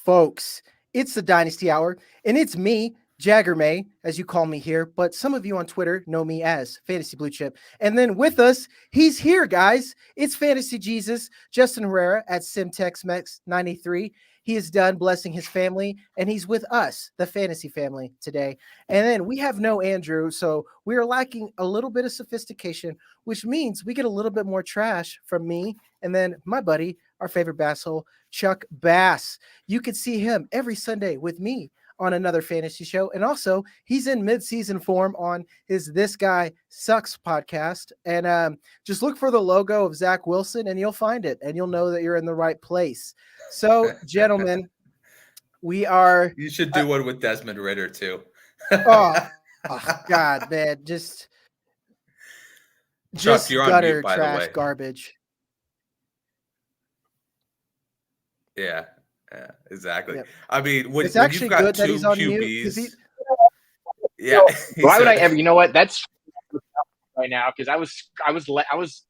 folks. It's the Dynasty Hour, and it's me, Jagger May, as you call me here, but some of you on Twitter know me as Fantasy Blue Chip. And then with us, he's here, guys. It's Fantasy Jesus, Justin Herrera at SimTexMex93. He is done blessing his family, and he's with us, the fantasy family, today. And then we have no Andrew, so we are lacking a little bit of sophistication, which means we get a little bit more trash from me and then my buddy, our favorite basshole, Chuck Bass. You could see him every Sunday with me on another fantasy show. And also, he's in mid-season form on his This Guy Sucks podcast. And just look for the logo of Zach Wilson, and you'll find it, and you'll know that you're in the right place. So, gentlemen, we are... You should do one with Desmond Ritter, too. oh, God, man. Just Chuck, you're gutter, on mute, by trash, the way. garbage. Yeah, exactly. Yep. I mean, when, it's actually you've got good that two he's on QBs, mute. Yeah. Why would I ever? You know what? That's right now because I was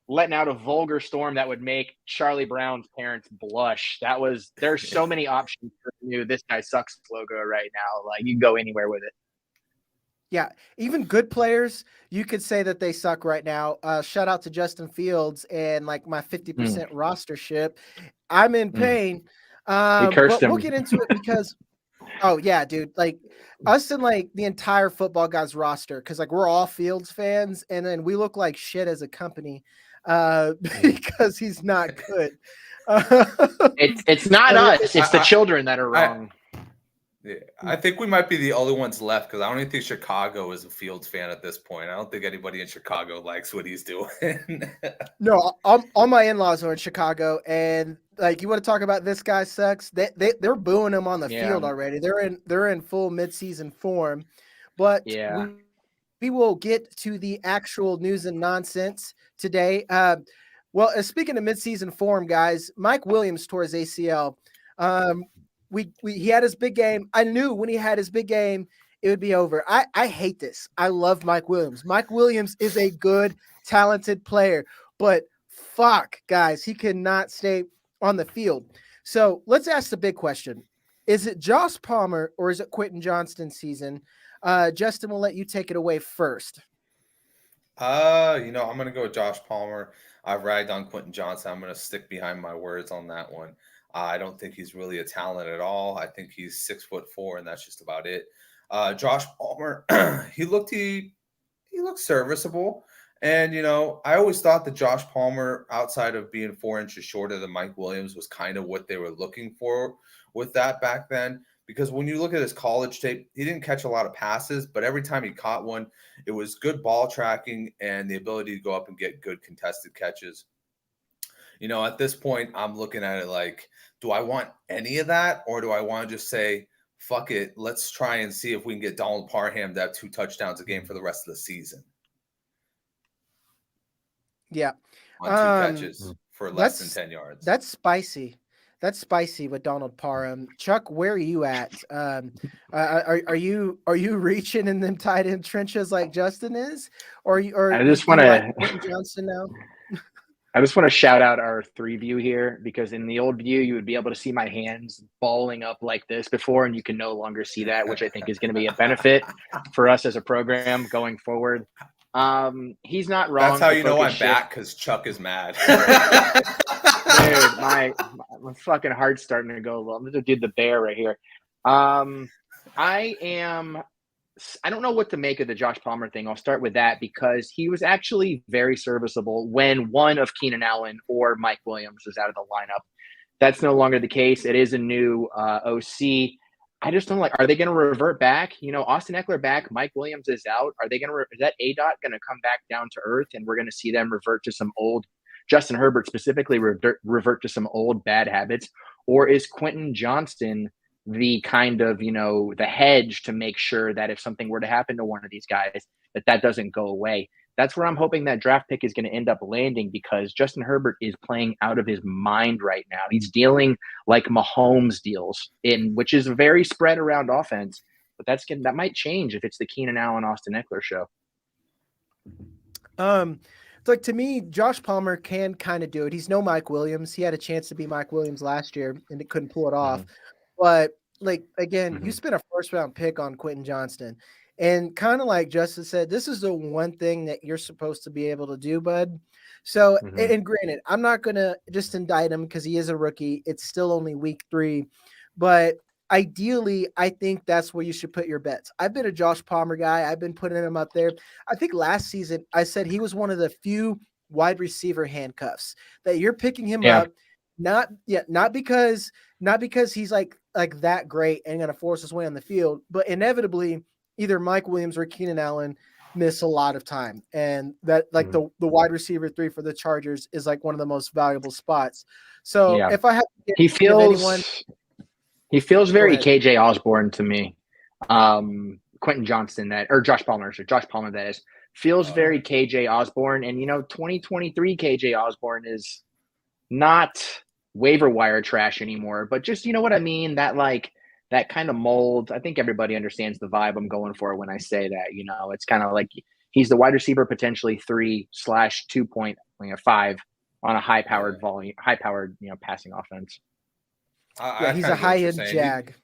letting out a vulgar storm that would make Charlie Brown's parents blush. There's so many options for the new "This Guy Sucks" logo right now. Like you can go anywhere with it. Yeah, even good players, you could say that they suck right now. Shout out to Justin Fields and like my 50% rostership. I'm in pain. But we'll get into it because, oh yeah, dude, like us and like the entire football guys roster, because like we're all Fields fans, and then we look like shit as a company because he's not good. It's not us. It's the children that are wrong. Yeah, I think we might be the only ones left because I don't even think Chicago is a Fields fan at this point. I don't think anybody in Chicago likes what he's doing. No, all my in-laws are in Chicago, and like you want to talk about This Guy Sucks? They're booing him on the field already. They're in full mid-season form, but we will get to the actual news and nonsense today. Well, speaking of mid-season form, guys, Mike Williams tore his ACL. He had his big game. I knew when he had his big game, it would be over. I hate this. I love Mike Williams. Mike Williams is a good, talented player, but fuck, guys, he cannot stay on the field. So let's ask the big question. Is it Josh Palmer or is it Quentin Johnston's season? Justin, we'll let you take it away first. I'm going to go with Josh Palmer. I ragged on Quentin Johnston. I'm going to stick behind my words on that one. I don't think he's really a talent at all. I think he's 6'4", and that's just about it. Josh Palmer, he looked serviceable. And, I always thought that Josh Palmer, outside of being 4 inches shorter than Mike Williams, was kind of what they were looking for with that back then. Because when you look at his college tape, he didn't catch a lot of passes, but every time he caught one, it was good ball tracking and the ability to go up and get good contested catches. At this point, I'm looking at it like, do I want any of that? Or do I want to just say, fuck it, let's try and see if we can get Donald Parham to have 2 touchdowns a game for the rest of the season? Yeah. On 2 catches for less than 10 yards. That's spicy. That's spicy with Donald Parham. Chuck, where are you at? Are you reaching in them tight end trenches like Justin is? I just want to Quentin Johnston now? I just want to shout out our 3 view here because in the old view, you would be able to see my hands balling up like this before, and you can no longer see that, which I think is going to be a benefit for us as a program going forward. He's not wrong. That's how you know I'm back because Chuck is mad. Dude, my fucking heart's starting to go low. I'm going to do the bear right here. I don't know what to make of the Josh Palmer thing. I'll start with that because he was actually very serviceable when one of Keenan Allen or Mike Williams was out of the lineup. That's no longer the case. It is a new OC. I just don't are they going to revert back? Austin Eckler back, Mike Williams is out. Are they going to, is that ADOT going to come back down to earth and we're going to see them revert to some old, Justin Herbert specifically revert to some old bad habits? Or is Quentin Johnston the kind of, the hedge to make sure that if something were to happen to one of these guys, that doesn't go away? That's where I'm hoping that draft pick is going to end up landing because Justin Herbert is playing out of his mind right now. He's dealing like Mahomes deals, which is a very spread around offense, but that might change if it's the Keenan Allen, Austin Eckler show. It's like, to me, Josh Palmer can kind of do it. He's no Mike Williams. He had a chance to be Mike Williams last year and it couldn't pull it off. But like again, you Mhm. spent a first round pick on Quentin Johnston. And kind of like Justin said, this is the one thing that you're supposed to be able to do, bud. So, Mhm. and granted, I'm not going to just indict him because he is a rookie. It's still only week 3. But ideally, I think that's where you should put your bets. I've been a Josh Palmer guy. I've been putting him up there. I think last season I said he was one of the few wide receiver handcuffs that you're picking him Yeah. up. Not because he's like that great and going to force his way on the field, but inevitably either Mike Williams or Keenan Allen miss a lot of time, and that like Mhm. the wide receiver 3 for the Chargers is like one of the most valuable spots. So Yeah. if I have to He give anyone, feels go very ahead. KJ Osborne to me. Quentin Johnston or Josh Palmer that is feels Oh, yeah. very KJ Osborne, and 2023 KJ Osborne is not waiver wire trash anymore, but just what I mean, that kind of mold. I think everybody understands the vibe I'm going for when I say that. It's kind of like he's the wide receiver potentially 3/2.5 on a high Yeah. powered volume, high powered passing offense. I Yeah, he's kind a of get what high you're end saying. jag.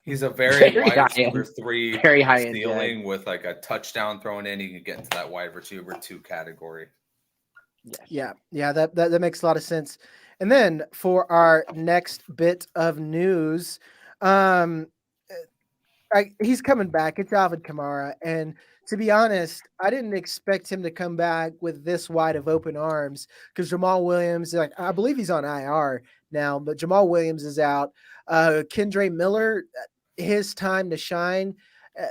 He's a very Very wide high receiver end, 3 very high end jag. ceiling with like a touchdown thrown in. He can get into that wide receiver 2 category. Yes. Yeah, that makes a lot of sense. And then for our next bit of news, um, he's coming back. It's Alvin Kamara, and to be honest, I didn't expect him to come back with this wide of open arms because Jamal Williams, like I believe he's on IR now, but Jamal Williams is out. Kendre Miller, his time to shine. Uh,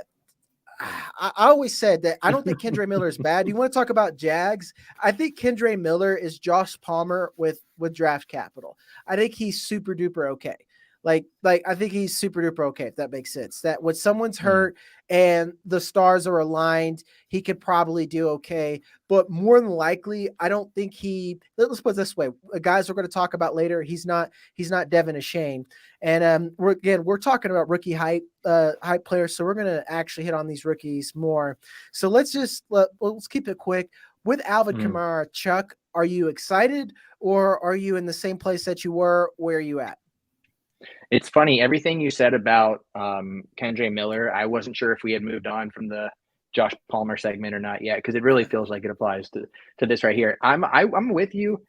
I always said that I don't think Kendre Miller is bad. You want to talk about Jags? I think Kendre Miller is Josh Palmer with draft capital. I think he's super duper okay. Like I think he's super duper okay, if that makes sense. That when someone's Mm. hurt and the stars are aligned, he could probably do okay. But more than likely, I don't think let's put it this way. Guys we're going to talk about later, he's not Devin Ashane. And we're talking about rookie hype players, so we're going to actually hit on these rookies more. So let's keep it quick. With Alvin Mm. Kamara, Chuck, are you excited or are you in the same place that you were? Where are you at? It's funny, everything you said about Kendre Miller, I wasn't sure if we had moved on from the Josh Palmer segment or not yet, because it really feels like it applies to this right here. I'm with you.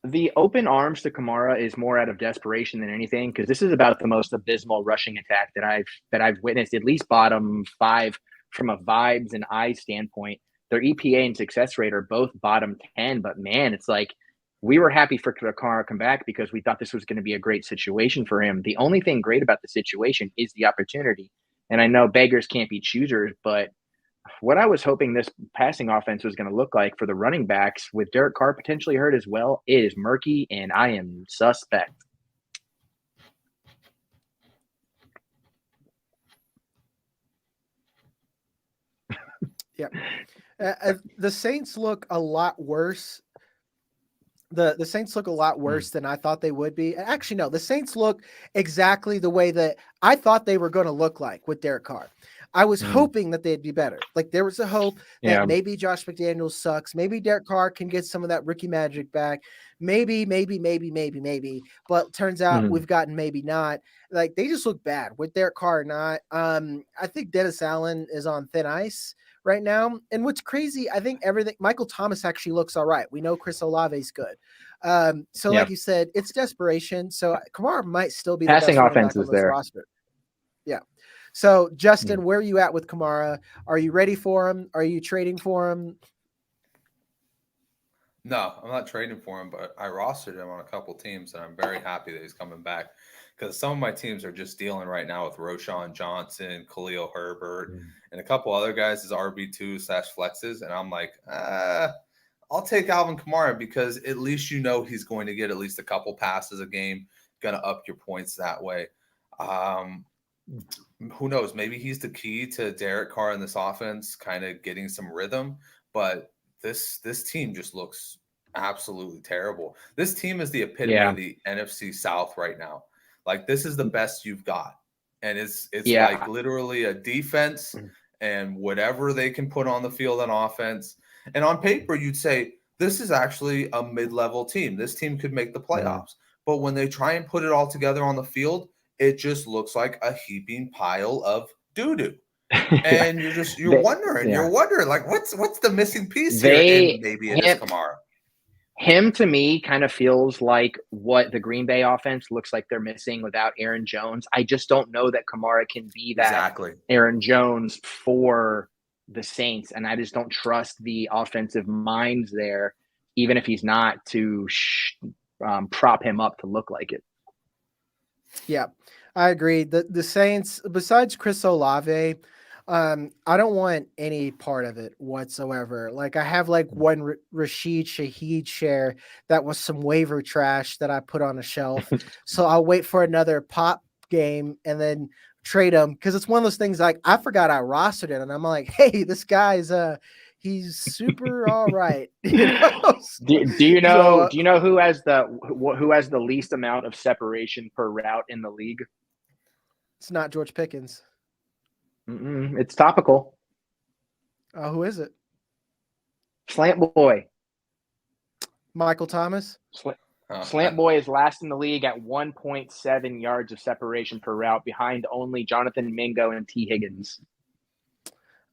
The open arms to Kamara is more out of desperation than anything, because this is about the most abysmal rushing attack that I've witnessed, at least bottom 5 from a vibes and eyes standpoint. Their EPA and success rate are both bottom 10, but man, it's like we were happy for Kamara to come back because we thought this was going to be a great situation for him. The only thing great about the situation is the opportunity. And I know beggars can't be choosers, but what I was hoping this passing offense was going to look like for the running backs with Derek Carr potentially hurt as well, it is murky, and I am suspect. Yeah. The Saints look a lot worse. The Saints look a lot worse than I thought they would be. Actually, no, the Saints look exactly the way that I thought they were going to look like with Derek Carr. I was hoping that they'd be better. Like there was a hope that Yeah. maybe Josh McDaniels sucks. Maybe Derek Carr can get some of that rookie magic back. Maybe. But turns out we've gotten maybe not. Like they just look bad with Derek Carr or not. I think Dennis Allen is on thin ice right now. And what's crazy, I think Michael Thomas actually looks all right. We know Chris Olave's good. So Yeah. like you said, it's desperation. So Kamara might still be the Passing best running offense back on is this there. roster. Yeah. So Justin, where are you at with Kamara? Are you ready for him? Are you trading for him? No, I'm not trading for him, but I rostered him on a couple teams, and I'm very happy that he's coming back because some of my teams are just dealing right now with Roshan Johnson, Khalil Herbert, and a couple other guys as RB2/flexes, and I'm like, I'll take Alvin Kamara because at least he's going to get at least a couple passes a game, going to up your points that way. Who knows? Maybe he's the key to Derek Carr in this offense, kind of getting some rhythm, but this team just looks absolutely terrible. This team is the epitome of the NFC South right now. Like this is the best you've got. And it's like literally a defense and whatever they can put on the field on offense. And on paper, you'd say this is actually a mid-level team. This team could make the playoffs. But when they try and put it all together on the field, it just looks like a heaping pile of doo-doo. And you're wondering, like, what's the missing piece here? And maybe it is Kamara. Him, to me, kind of feels like what the Green Bay offense looks like they're missing without Aaron Jones. I just don't know that Kamara can be that Aaron Jones for the Saints, and I just don't trust the offensive minds there, even if he's not, to prop him up to look like it. Yeah, I agree. The Saints, besides Chris Olave, I don't want any part of it whatsoever. Like I have like one Rashid Shaheed share that was some waiver trash that I put on a shelf. So I'll wait for another pop game and then trade him, because it's one of those things like I forgot I rostered it and I'm like, hey, this guy's he's super all right. You know? Do you know who has the least amount of separation per route in the league? It's not George Pickens. It's topical. Who is it? Slant Boy. Michael Thomas. Slant Boy is last in the league at 1.7 yards of separation per route, behind only Jonathan Mingo and T. Higgins.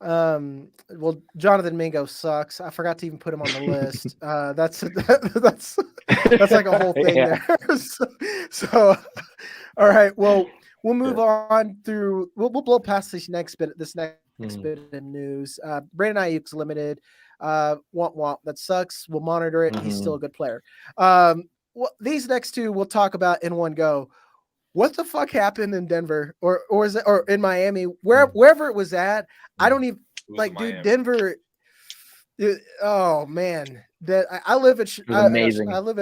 Well, Jonathan Mingo sucks. I forgot to even put him on the list. That's like a whole thing there. So, all right. Well, we'll move on through. We'll blow past this next bit of news. Brandon Aiyuk's limited. Womp. That sucks. We'll monitor it. He's still a good player. Well, these next two we'll talk about in one go. What the fuck happened in Denver or in Miami, wherever it was at? I don't even like, dude. Denver. Dude, oh man, that I live at. Amazing. I live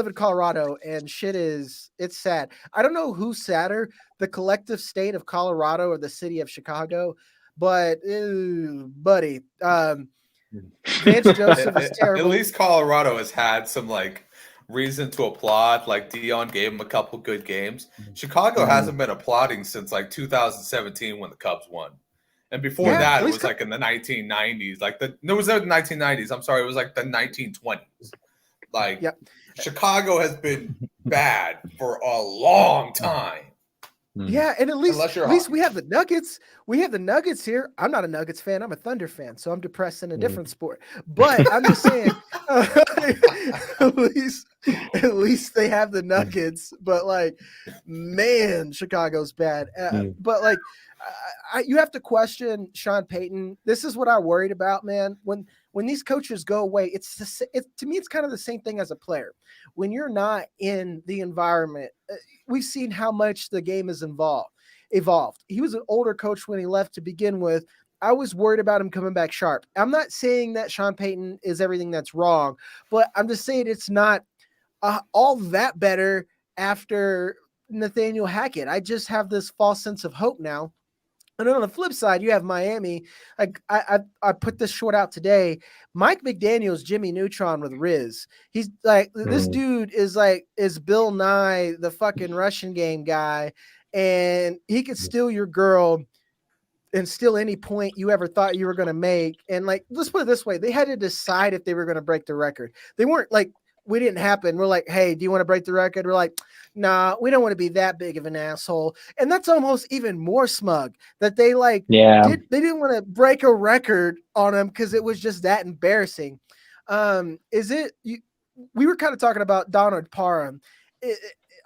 in Colorado, and it's sad. I don't know who's sadder, the collective state of Colorado or the city of Chicago, but buddy, Vance Joseph is terrible. At least Colorado has had some like reason to applaud. Like Dion gave him a couple good games. Chicago hasn't been applauding since like 2017 when the Cubs won. And before that, it was like in the 1990s. It was in the 1990s. I'm sorry, it was like the 1920s. Like, Chicago has been bad for a long time. Yeah, and at least we have the Nuggets. We have the Nuggets here. I'm not a Nuggets fan. I'm a Thunder fan, so I'm depressed in a different sport. But I'm just saying, at least they have the Nuggets. But like, man, Chicago's bad. But like, you have to question Sean Payton. This is what I worried about, man. When these coaches go away, to me, it's kind of the same thing as a player. When you're not in the environment, we've seen how much the game has evolved. He was an older coach when he left to begin with. I was worried about him coming back sharp. I'm not saying that Sean Payton is everything that's wrong, but I'm just saying it's not all that better after Nathaniel Hackett. I just have this false sense of hope now. And on the flip side, you have Miami. I put this short out today. Mike McDaniel's Jimmy Neutron with Riz. He's like, this dude is Bill Nye, the fucking Russian game guy, and he could steal your girl and steal any point you ever thought you were going to make. And like, let's put it this way. They had to decide if they were going to break the record. They weren't like, we didn't happen. We're like, hey, do you want to break the record? We're like, nah, we don't want to be that big of an asshole. And that's almost even more smug that they they didn't want to break a record on him because it was just that embarrassing. We were kind of talking about Donald Parham.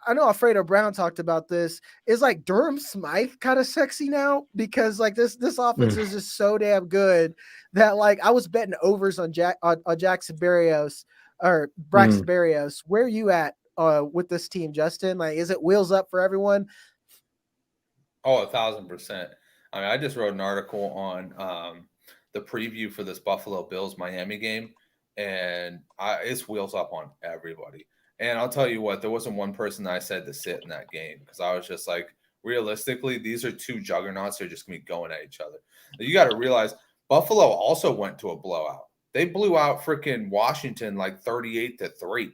I know Alfredo Brown talked about this. Is like Durham Smythe kind of sexy now because like this offense is just so damn good that like I was betting overs on Jackson Berrios or Braxton Berrios. Where are you at with this team, Justin? Like, is it wheels up for everyone? Oh, 1,000%. I mean, I just wrote an article on the preview for this Buffalo Bills Miami game, and it's wheels up on everybody. And I'll tell you what, there wasn't one person that I said to sit in that game because I was just like, realistically, these are two juggernauts. They're just going to be going at each other. You got to realize Buffalo also went to a blowout. They blew out freaking Washington like 38-3.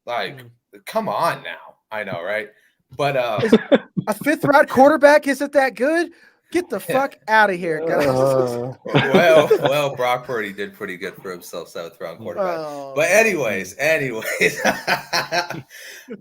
Like, come on now. I know, right? But a fifth round quarterback isn't that good? Get the fuck out of here, guys. Well, Brock Purdy did pretty good for himself, 7th round quarterback. But anyways,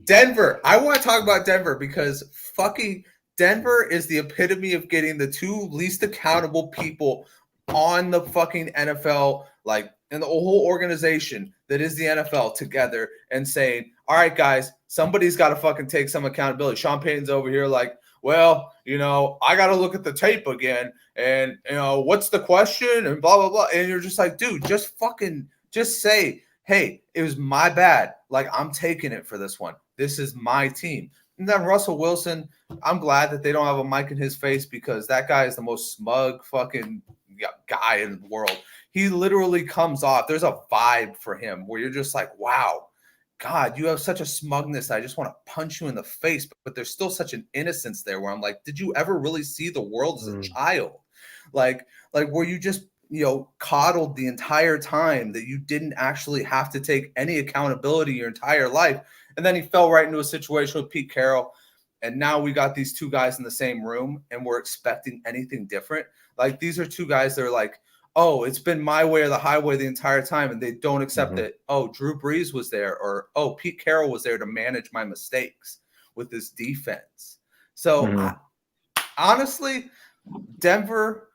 Denver. I want to talk about Denver because fucking Denver is the epitome of getting the two least accountable people on the fucking NFL, like in the whole organization that is the NFL together and saying, all right, guys, somebody's got to fucking take some accountability. Sean Payton's over here like, well, I got to look at the tape again and, what's the question and blah, blah, blah. And you're just like, dude, just say, hey, it was my bad. Like, I'm taking it for this one. This is my team. And then Russell Wilson, I'm glad that they don't have a mic in his face because that guy is the most smug fucking guy in the world. He literally comes off. There's a vibe for him where you're just like, wow, God, you have such a smugness. I just want to punch you in the face. But there's still such an innocence there where I'm like, did you ever really see the world as a child? Like where you just, coddled the entire time that you didn't actually have to take any accountability your entire life. And then he fell right into a situation with Pete Carroll. And now we got these two guys in the same room and we're expecting anything different. Like these are two guys that are like, oh, it's been my way or the highway the entire time. And they don't accept it. Oh, Drew Brees was there. Or, oh, Pete Carroll was there to manage my mistakes with this defense. So honestly, Denver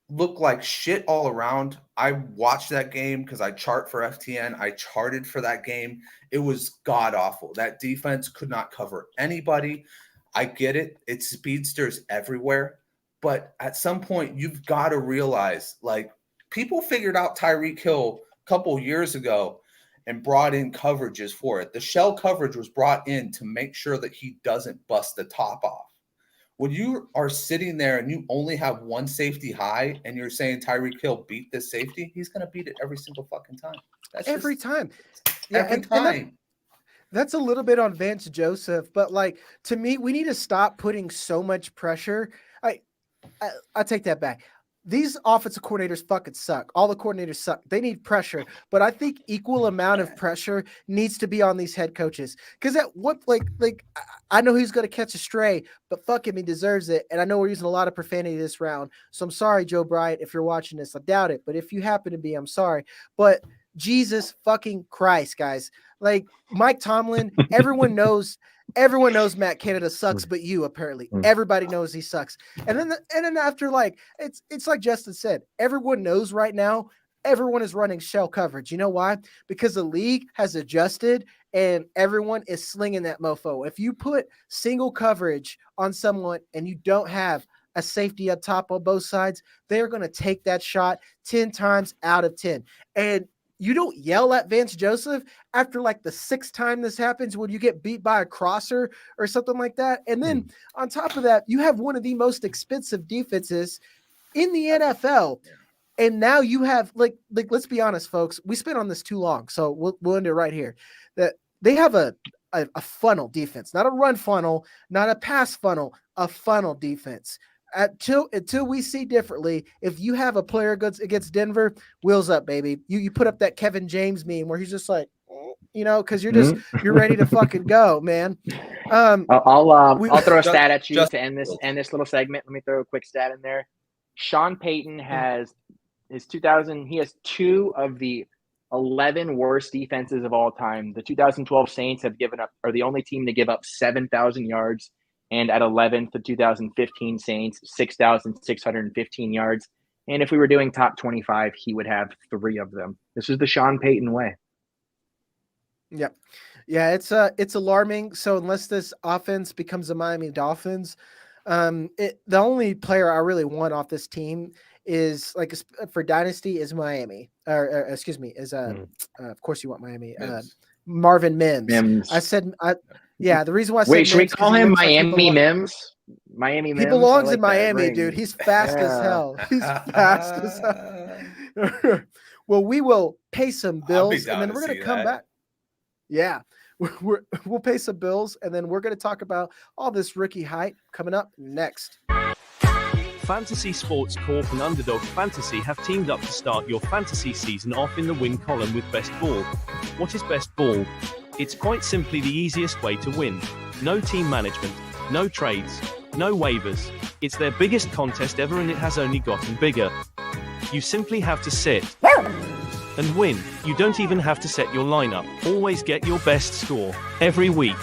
looked like shit all around. I watched that game because I chart for FTN. I charted for that game. It was god awful. That defense could not cover anybody. I get it. It's speedsters everywhere. But at some point, you've got to realize, like, people figured out Tyreek Hill a couple years ago and brought in coverages for it. The shell coverage was brought in to make sure that he doesn't bust the top off. When you are sitting there and you only have one safety high and you're saying Tyreek Hill beat this safety, he's going to beat it every single fucking time. That's every time. Every time. That's a little bit on Vance Joseph, but like to me, we need to stop putting so much pressure. I take that back. These offensive coordinators fucking suck. All the coordinators suck. They need pressure, but I think equal amount of pressure needs to be on these head coaches. Because at what I know he's going to catch a stray, but fuck him, he deserves it. And I know we're using a lot of profanity this round, so I'm sorry, Joe Bryant, if you're watching this. I doubt it, but if you happen to be, I'm sorry. But Jesus fucking Christ, guys! Like Mike Tomlin, everyone knows Matt Canada sucks, but you apparently everybody knows he sucks. And then after it's like Justin said, everyone knows right now. Everyone is running shell coverage. You know why? Because the league has adjusted and everyone is slinging that mofo. If you put single coverage on someone and you don't have a safety up top on both sides, they're going to take that shot 10 times out of 10. And you don't yell at Vance Joseph after like the 6th time this happens when you get beat by a crosser or something like that. And then on top of that, you have one of the most expensive defenses in the NFL. And now you have like let's be honest, folks, we spent on this too long. So we'll end it right here. That they have a funnel defense, not a run funnel, not a pass funnel, a funnel defense. Until we see differently, if you have a player against Denver, wheels up, baby. You put up that Kevin James meme where he's just like, because you're ready to fucking go, man. I'll throw a stat at you to end this little segment. Let me throw a quick stat in there. Sean Payton has his 2000. He has 2 of the 11 worst defenses of all time. The 2012 Saints are the only team to give up 7,000 yards. And at 11th, the 2015 Saints, 6,615 yards. And if we were doing top 25, he would have 3 of them. This is the Sean Payton way. Yep. Yeah, it's alarming. So unless this offense becomes the Miami Dolphins, the only player I really want off this team is for Dynasty is Miami. Or excuse me, of course you want Miami. Marvin Mims. Yeah, the reason why I said should we call him Miami Mims? Miami Mims. He belongs in Miami, dude. He's fast as hell. He's fast as hell. Well, we will pay some bills, and then we're going to come back. Yeah, we'll pay some bills, and then we're going to talk about all this rookie hype coming up next. Fantasy Sports Corp and Underdog Fantasy have teamed up to start your fantasy season off in the win column with Best Ball. What is Best Ball? It's quite simply the easiest way to win. No team management, no trades, No waivers. It's their biggest contest ever and it has only gotten bigger. You simply have to sit and win. You don't even have to set your lineup. Always get your best score every week.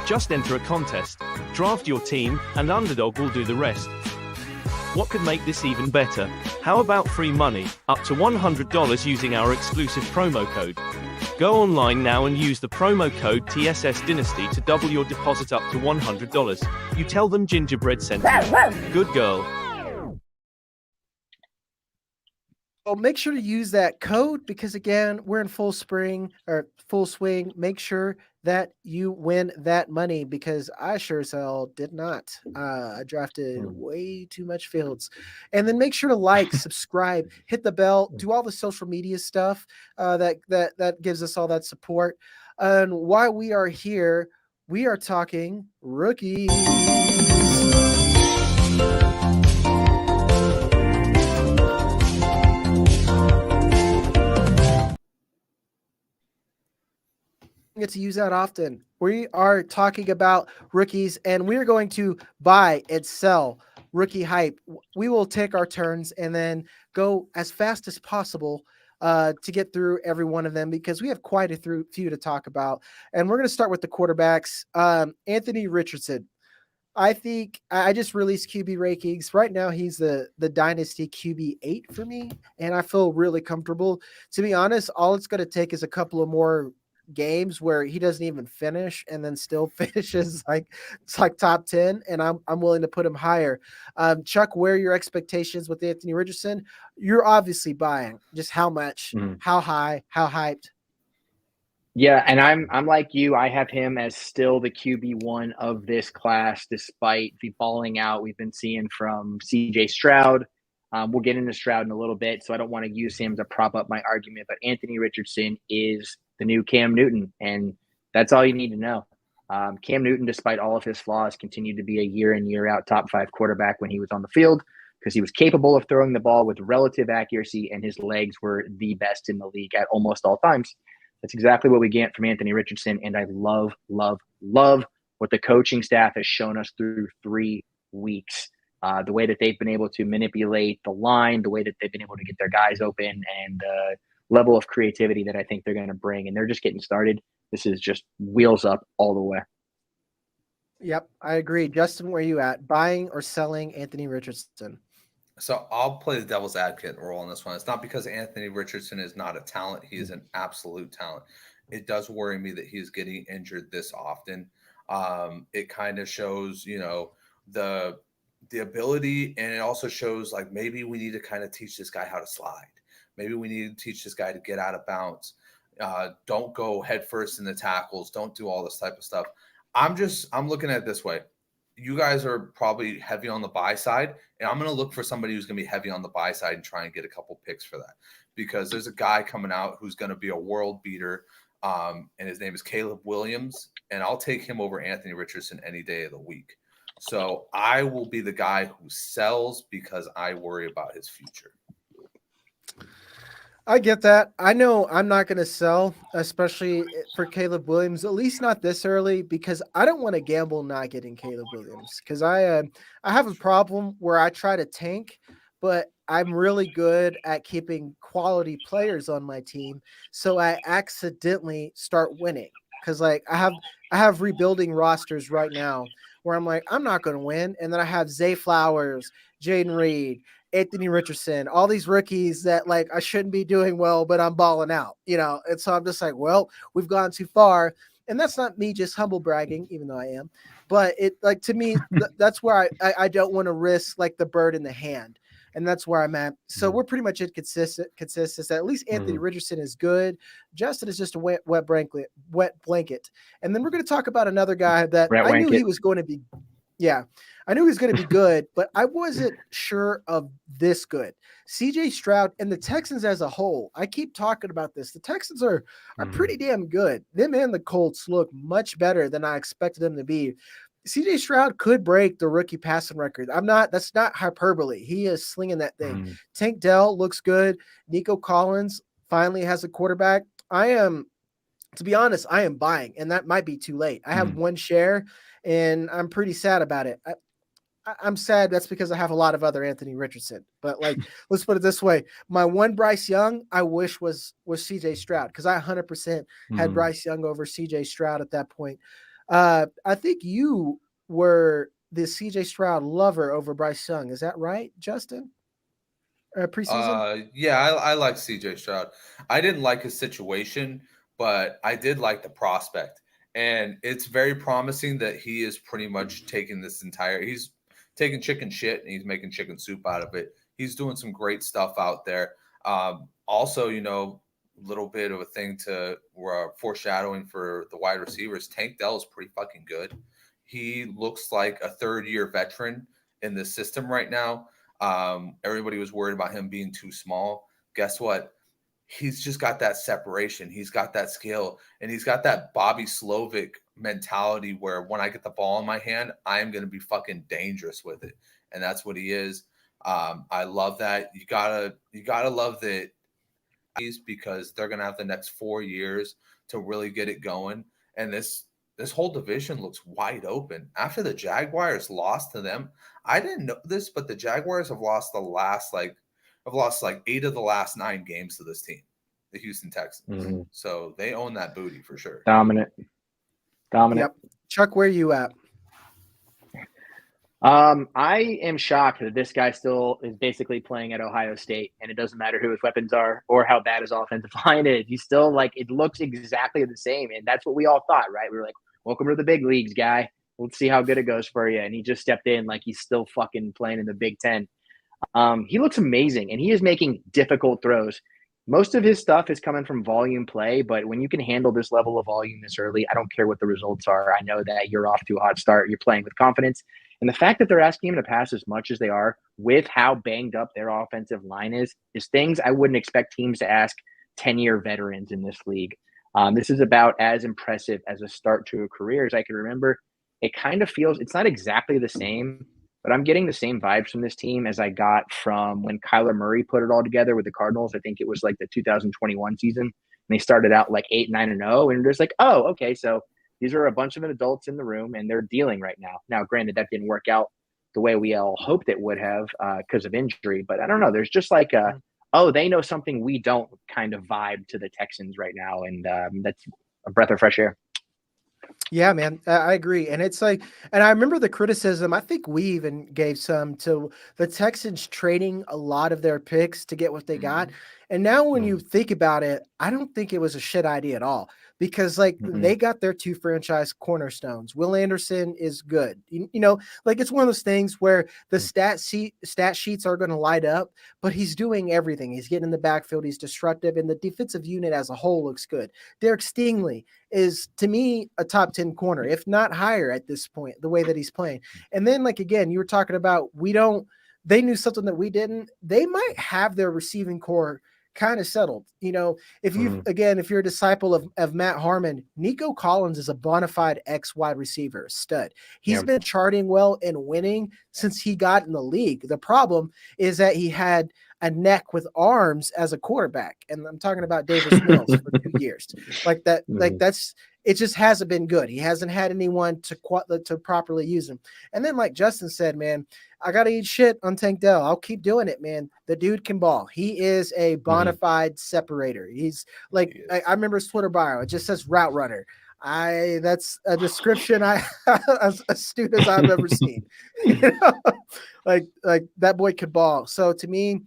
Just enter a contest, draft your team, and Underdog will do the rest. What could make this even better? How about free money, up to $100 using our exclusive promo code? Go online now and use the promo code TSSDYNASTY to double your deposit up to $100. You tell them Gingerbread sent you. Good girl. Well, make sure to use that code because again, we're in full swing. Make sure that you win that money because I sure as hell did not. I drafted way too much Fields. And then make sure to like, subscribe, hit the bell, do all the social media stuff that gives us all that support. And while we are here, we are talking rookies. Get to use that often. We are talking about rookies and we are going to buy and sell rookie hype. We will take our turns and then go as fast as possible to get through every one of them because we have quite a few to talk about. And we're going to start with the quarterbacks. Anthony Richardson. I think I just released QB rankings. Right now, he's the Dynasty QB 8 for me, and I feel really comfortable. To be honest, all it's going to take is a couple of more games where he doesn't even finish and then still finishes it's like top 10 and I'm willing to put him higher. Chuck, where are your expectations with Anthony Richardson? You're obviously buying. Just how much, how high, how hyped? Yeah, and I'm like you. I have him as still the QB1 of this class, despite the balling out we've been seeing from CJ Stroud. We'll get into Stroud in a little bit, so I don't want to use him to prop up my argument, but Anthony Richardson is the new Cam Newton, and that's all you need to know. Cam Newton, despite all of his flaws, continued to be a year in, year out top 5 quarterback when he was on the field because he was capable of throwing the ball with relative accuracy, and his legs were the best in the league at almost all times. That's exactly what we get from Anthony Richardson, and I love, love, love what the coaching staff has shown us through 3 weeks. The way that they've been able to manipulate the line, the way that they've been able to get their guys open, and level of creativity that I think they're going to bring. And they're just getting started. This is just wheels up all the way. Yep, I agree. Justin, where are you at? Buying or selling Anthony Richardson? So I'll play the devil's advocate role on this one. It's not because Anthony Richardson is not a talent. He is an absolute talent. It does worry me that he's getting injured this often. It kind of shows, the ability, and it also shows like maybe we need to kind of teach this guy how to slide. Maybe we need to teach this guy to get out of bounds. Don't go headfirst in the tackles. Don't do all this type of stuff. I'm looking at it this way. You guys are probably heavy on the buy side, and I'm going to look for somebody who's going to be heavy on the buy side and try and get a couple picks for that because there's a guy coming out who's going to be a world beater, and his name is Caleb Williams, and I'll take him over Anthony Richardson any day of the week. So I will be the guy who sells because I worry about his future. I get that. I know I'm not going to sell, especially for Caleb Williams, at least not this early, because I don't want to gamble not getting Caleb Williams. Because I have a problem where I try to tank, but I'm really good at keeping quality players on my team, so I accidentally start winning. Because I have rebuilding rosters right now where I'm like, I'm not going to win, and then I have Zay Flowers, Jaden Reed, Anthony Richardson, all these rookies that I shouldn't be doing well, but I'm balling out, And so I'm just like, well, we've gone too far. And that's not me just humble bragging, even though I am, but it to me, that's where I don't want to risk the bird in the hand. And that's where I'm at. So we're pretty much consistent. At least Anthony Richardson is good. Justin is just a wet blanket. And then we're going to talk about another guy that I knew he was going to be. Yeah, I knew he was going to be good, but I wasn't sure of this good. CJ Stroud and the Texans as a whole, I keep talking about this. The Texans are pretty damn good. Them and the Colts look much better than I expected them to be. CJ Stroud could break the rookie passing record. That's not hyperbole. He is slinging that thing. Tank Dell looks good. Nico Collins finally has a quarterback. To be honest, I am buying, and that might be too late. I have one share, and I'm pretty sad about it. I'm sad. That's because I have a lot of other Anthony Richardson. But like, let's put it this way: my one Bryce Young, I wish was C.J. Stroud, because I 100% had Bryce Young over C.J. Stroud at that point. I think you were the C.J. Stroud lover over Bryce Young. Is that right, Justin? Preseason? Yeah, I like CJ Stroud. I didn't like his situation, but I did like the prospect. And it's very promising that he is pretty much taking he's taking chicken shit and he's making chicken soup out of it. He's doing some great stuff out there. Also, a little bit of a thing to foreshadowing for the wide receivers. Tank Dell is pretty fucking good. He looks like a third-year veteran in the system right now. Everybody was worried about him being too small. Guess what? He's just got that separation. He's got that skill, and he's got that Bobby Slovic mentality where when I get the ball in my hand, I am going to be fucking dangerous with it. And that's what he is. I love that. You gotta love that, because they're going to have the next 4 years to really get it going. And this whole division looks wide open. After the Jaguars lost to them, I didn't know this, but the Jaguars have lost 8 of the last 9 games to this team, the Houston Texans. Mm-hmm. So they own that booty for sure. Dominant. Yep. Chuck, where are you at? I am shocked that this guy still is basically playing at Ohio State, and it doesn't matter who his weapons are or how bad his offensive line is. He's still it looks exactly the same, and that's what we all thought, right? We were like, welcome to the big leagues, guy. Let's see how good it goes for you. And he just stepped in like he's still fucking playing in the Big Ten. He looks amazing, and he is making difficult throws. Most of his stuff is coming from volume play, but when you can handle this level of volume this early, I don't care what the results are. I know that you're off to a hot start. You're playing with confidence. And the fact that they're asking him to pass as much as they are with how banged up their offensive line is things I wouldn't expect teams to ask 10-year veterans in this league. This is about as impressive as a start to a career as I can remember. It kind of feels – it's not exactly the same, but I'm getting the same vibes from this team as I got from when Kyler Murray put it all together with the Cardinals. I think it was like the 2021 season. And they started out like 8-9-0, and there's like, oh, okay, so these are a bunch of adults in the room, and they're dealing right now. Now, granted, that didn't work out the way we all hoped it would have because of injury, but I don't know. There's just like they know something we don't kind of vibe to the Texans right now, and that's a breath of fresh air. Yeah, man, I agree. And it's like, and I remember the criticism, I think we even gave some to the Texans trading a lot of their picks to get what they got. And now when you think about it, I don't think it was a shit idea at all, because they got their 2 franchise cornerstones. Will Anderson is good. It's one of those things where the stat sheets are going to light up, but he's doing everything. He's getting in the backfield. He's disruptive, and the defensive unit as a whole looks good. Derek Stingley is, to me, a top 10 corner, if not higher at this point, the way that he's playing. And then, again, you were talking about they knew something that we didn't. They might have their receiving core kind of settled. If you're a disciple of Matt Harmon, Nico Collins is a bona fide wide receiver, stud. He's been charting well and winning since he got in the league. The problem is that he had a neck with arms as a quarterback. And I'm talking about Davis Mills for 2 years. It just hasn't been good. He hasn't had anyone to properly use him. And then, like Justin said, man, I got to eat shit on Tank Dell. I'll keep doing it, man. The dude can ball. He is a bona fide separator. He's like, I remember his Twitter bio. It just says route runner. That's a description as astute as I've ever seen. Like that boy could ball. So to me,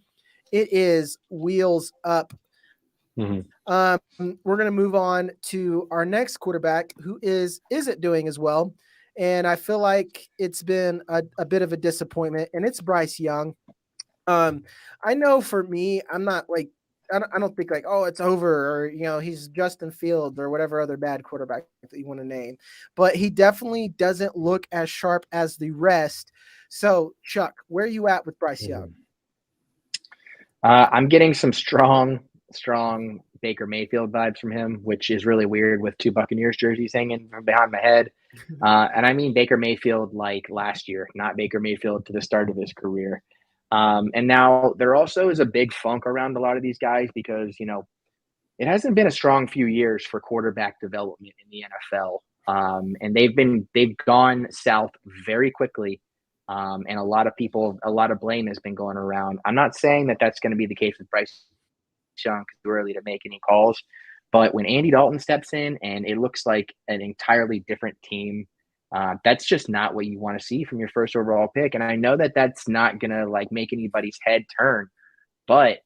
it is wheels up. We're going to move on to our next quarterback, who is it doing as well? And I feel like it's been a bit of a disappointment, and it's Bryce Young. I know for me, I'm not I don't think it's over, or, he's Justin Fields or whatever other bad quarterback that you want to name, but he definitely doesn't look as sharp as the rest. So Chuck, where are you at with Bryce Young? I'm getting some strong Baker Mayfield vibes from him, which is really weird with 2 Buccaneers jerseys hanging from behind my head. And I mean Baker Mayfield like last year, not Baker Mayfield to the start of his career. And now there also is a big funk around a lot of these guys because, it hasn't been a strong few years for quarterback development in the NFL. And they've gone south very quickly. And a lot of blame has been going around. I'm not saying that that's going to be the case with Bryce Young, because it's too early to make any calls. But when Andy Dalton steps in and it looks like an entirely different team, that's just not what you want to see from your first overall pick. And I know that that's not going to like make anybody's head turn, but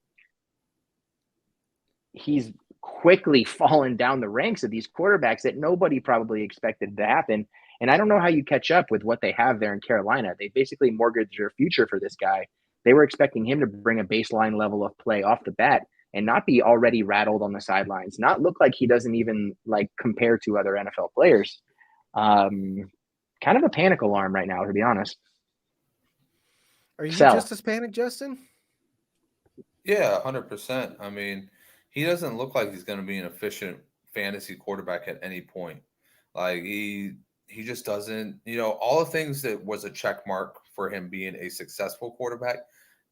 he's quickly fallen down the ranks of these quarterbacks that nobody probably expected to happen. And I don't know how you catch up with what they have there in Carolina. They basically mortgaged their future for this guy. They were expecting him to bring a baseline level of play off the bat and not be already rattled on the sidelines, not look like he doesn't even like compare to other NFL players. Kind of a panic alarm right now, to be honest. Are you just as panicked, Justin? Yeah, 100%. I mean, he doesn't look like he's going to be an efficient fantasy quarterback at any point. Like he just doesn't, all the things that was a check mark for him being a successful quarterback,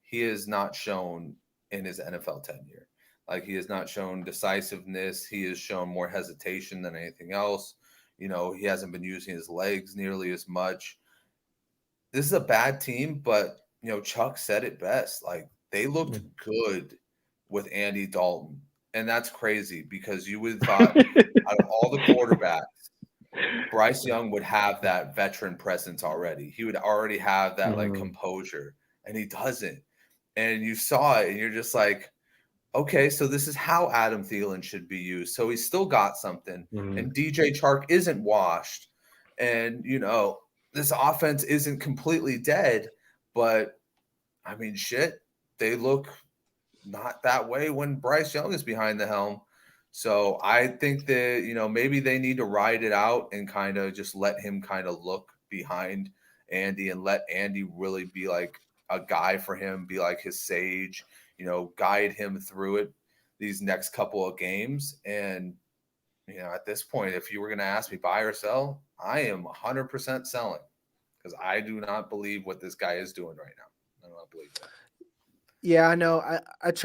he has not shown in his NFL tenure. Like he has not shown decisiveness. He has shown more hesitation than anything else. He hasn't been using his legs nearly as much. This is a bad team, but Chuck said it best. Like they looked good with Andy Dalton. And that's crazy because you would have thought out of all the quarterbacks, Bryce Young would have that veteran presence already. He would already have that like composure, and he doesn't. And you saw it and you're just like, okay, so this is how Adam Thielen should be used. So he's still got something. And DJ Chark isn't washed. And, this offense isn't completely dead. But, I mean, shit, they look not that way when Bryce Young is behind the helm. So I think that, maybe they need to ride it out and kind of just let him kind of look behind Andy and let Andy really be like a guy for him, be like his sage, guide him through it these next couple of games. And, at this point, if you were going to ask me buy or sell, I am 100% selling because I do not believe what this guy is doing right now. I do not believe that. Yeah, I know. I've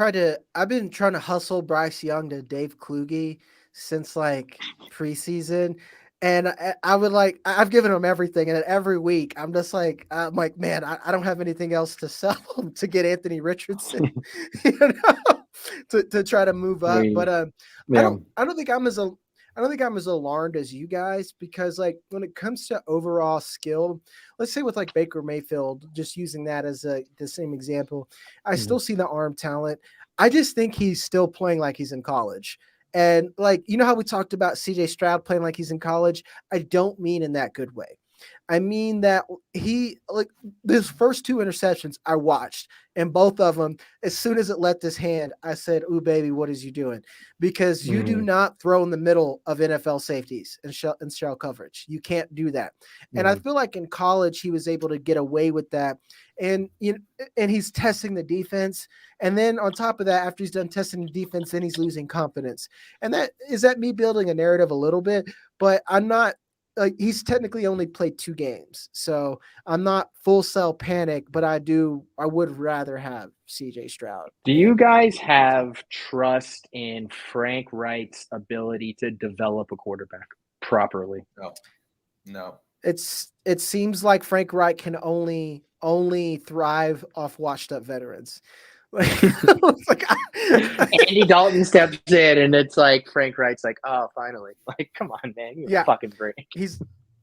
been trying to hustle Bryce Young to Dave Kluge since like preseason. And I've given him everything. And every week I'm like, man, I don't have anything else to sell him to get Anthony Richardson, to try to move up. But I don't think I'm as alarmed as you guys, because like when it comes to overall skill, let's say with like Baker Mayfield, just using that as the same example, I still see the arm talent. I just think he's still playing like he's in college. And like, how we talked about CJ Stroud playing like he's in college? I don't mean in that good way. I mean that he, like, his first 2 interceptions I watched, and both of them, as soon as it left his hand, I said, "Ooh, baby, what is you doing?" Because you do not throw in the middle of NFL safeties and shell coverage. You can't do that. And I feel like in college he was able to get away with that. And and he's testing the defense. And then on top of that, after he's done testing the defense, then he's losing confidence. And that me building a narrative a little bit, but I'm not. Like, he's technically only played 2 games, so I'm not full sell panic, but I would rather have CJ Stroud. Do you guys have trust in Frank Wright's ability to develop a quarterback properly? No. It seems like Frank Wright can only thrive off washed up veterans. Andy Dalton steps in and it's like Frank Wright's like, oh, finally. Like, come on, man. Fucking break.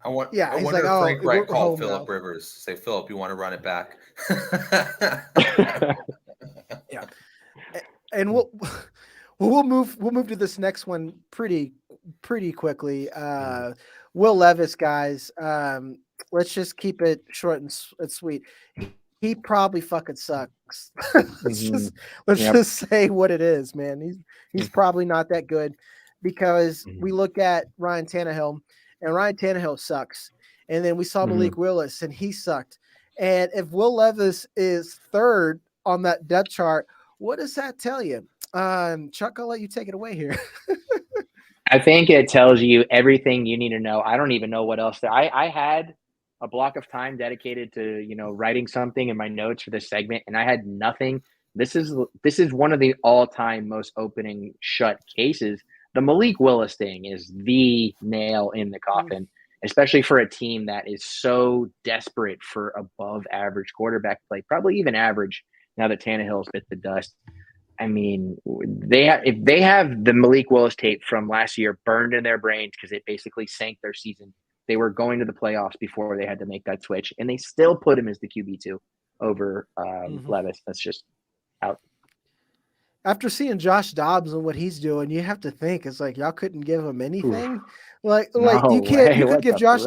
I wonder if Frank Wright called Phillip Rivers. Say, Phillip, you want to run it back? Yeah. And we'll move to this next one pretty quickly. Will Levis, guys. Let's just keep it short and sweet. He probably fucking sucks. Let's just say what it is, man. He's probably not that good, because we look at Ryan Tannehill, and Ryan Tannehill sucks. And then we saw Malik Willis, and he sucked. And if Will Levis is 3rd on that depth chart, what does that tell you? Chuck, I'll let you take it away here. I think it tells you everything you need to know. I don't even know what else. I had a block of time dedicated to, writing something in my notes for this segment, and I had nothing. This is one of the all-time most opening shut cases. The Malik Willis thing is the nail in the coffin. especially for a team that is so desperate for above average quarterback play, probably even average now that Tannehill's bit the dust. I mean, if they have the Malik Willis tape from last year burned in their brains because it basically sank their season. They were going to the playoffs before they had to make that switch, and they still put him as the QB2 over Levis. That's just out. After seeing Josh Dobbs and what he's doing, you have to think it's like y'all couldn't give him anything. Like you can't. You could give Josh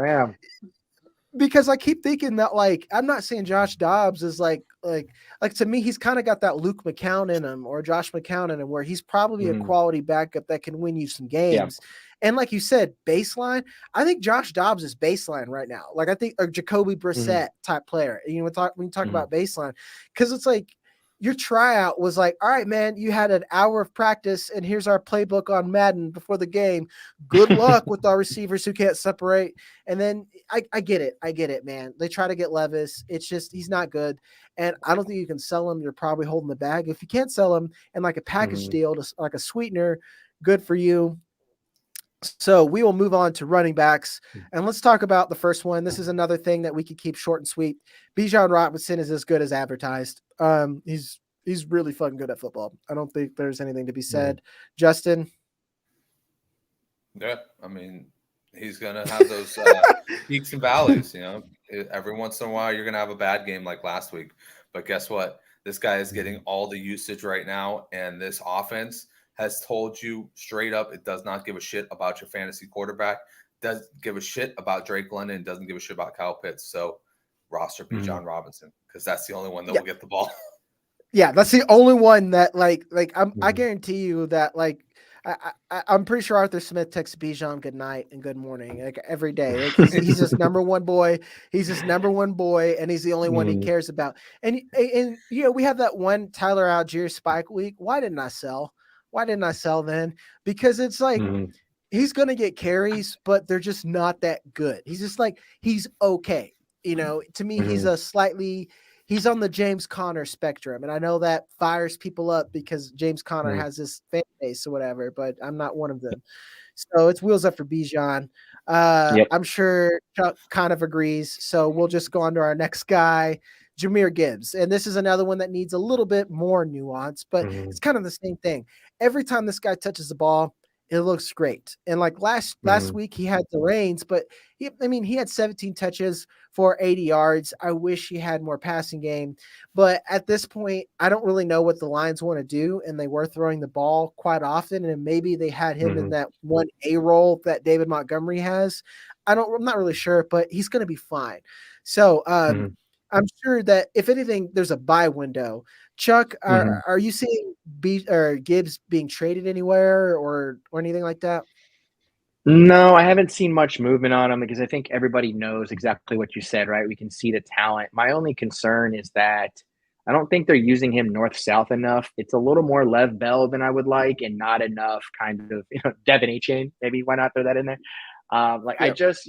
because I keep thinking that like I'm not saying Josh Dobbs is like to me he's kind of got that Luke McCown in him or Josh McCown in him where he's probably a quality backup that can win you some games. Yeah. And like you said, baseline, I think Josh Dobbs is baseline right now. Like I think a Jacoby Brissett type player. You know, when you talk about baseline, because it's like your tryout was like, all right, man, you had an hour of practice and here's our playbook on Madden before the game. Good luck with our receivers who can't separate. And then I get it, man. They try to get Levis. It's just, he's not good. And I don't think you can sell him. You're probably holding the bag. If you can't sell him in like a package deal, to, like a sweetener, good for you. So we will move on to running backs, and let's talk about the first one. This is another thing that we could keep short and sweet. Bijan Robinson is as good as advertised. He's really fucking good at football. I don't think there's anything to be said. Justin? Yeah, I mean, he's going to have those peaks and valleys, you know. Every once in a while, you're going to have a bad game like last week. But guess what? This guy is getting all the usage right now, and this offense has told you straight up it does not give a shit about your fantasy quarterback, does give a shit about Drake London, doesn't give a shit about Kyle Pitts. So roster Bijan Robinson, because that's the only one that will get the ball. Yeah, that's the only one that I guarantee you that I'm pretty sure Arthur Smith texts Bijan good night and good morning like every day. Like, he's his number one boy. He's his number one boy, and he's the only one he cares about. And you know, we have that one Tyler Algier spike week. Why didn't I sell? Why didn't I sell then? Because it's like he's going to get carries, but they're just not that good. He's just like, he's okay. You know, to me, he's on the James Conner spectrum. And I know that fires people up because James Conner has this fan base or whatever, but I'm not one of them. So it's wheels up for Bijan. I'm sure Chuck kind of agrees. So we'll just go on to our next guy, Jahmyr Gibbs. And this is another one that needs a little bit more nuance, but it's kind of the same thing. Every time this guy touches the ball, it looks great. And like last week, he had the reins, but he had 17 touches for 80 yards. I wish he had more passing game. But at this point, I don't really know what the Lions want to do. And they were throwing the ball quite often. And maybe they had him in that 1A role that David Montgomery has. I'm not really sure, but he's going to be fine. So I'm sure that if anything, there's a buy window. Chuck, are you seeing Gibbs being traded anywhere or anything like that? No, I haven't seen much movement on him because I think everybody knows exactly what you said, right? We can see the talent. My only concern is that I don't think they're using him north-south enough. It's a little more Lev Bell than I would like and not enough kind of, Devin A-Chain. Maybe why not throw that in there? I just,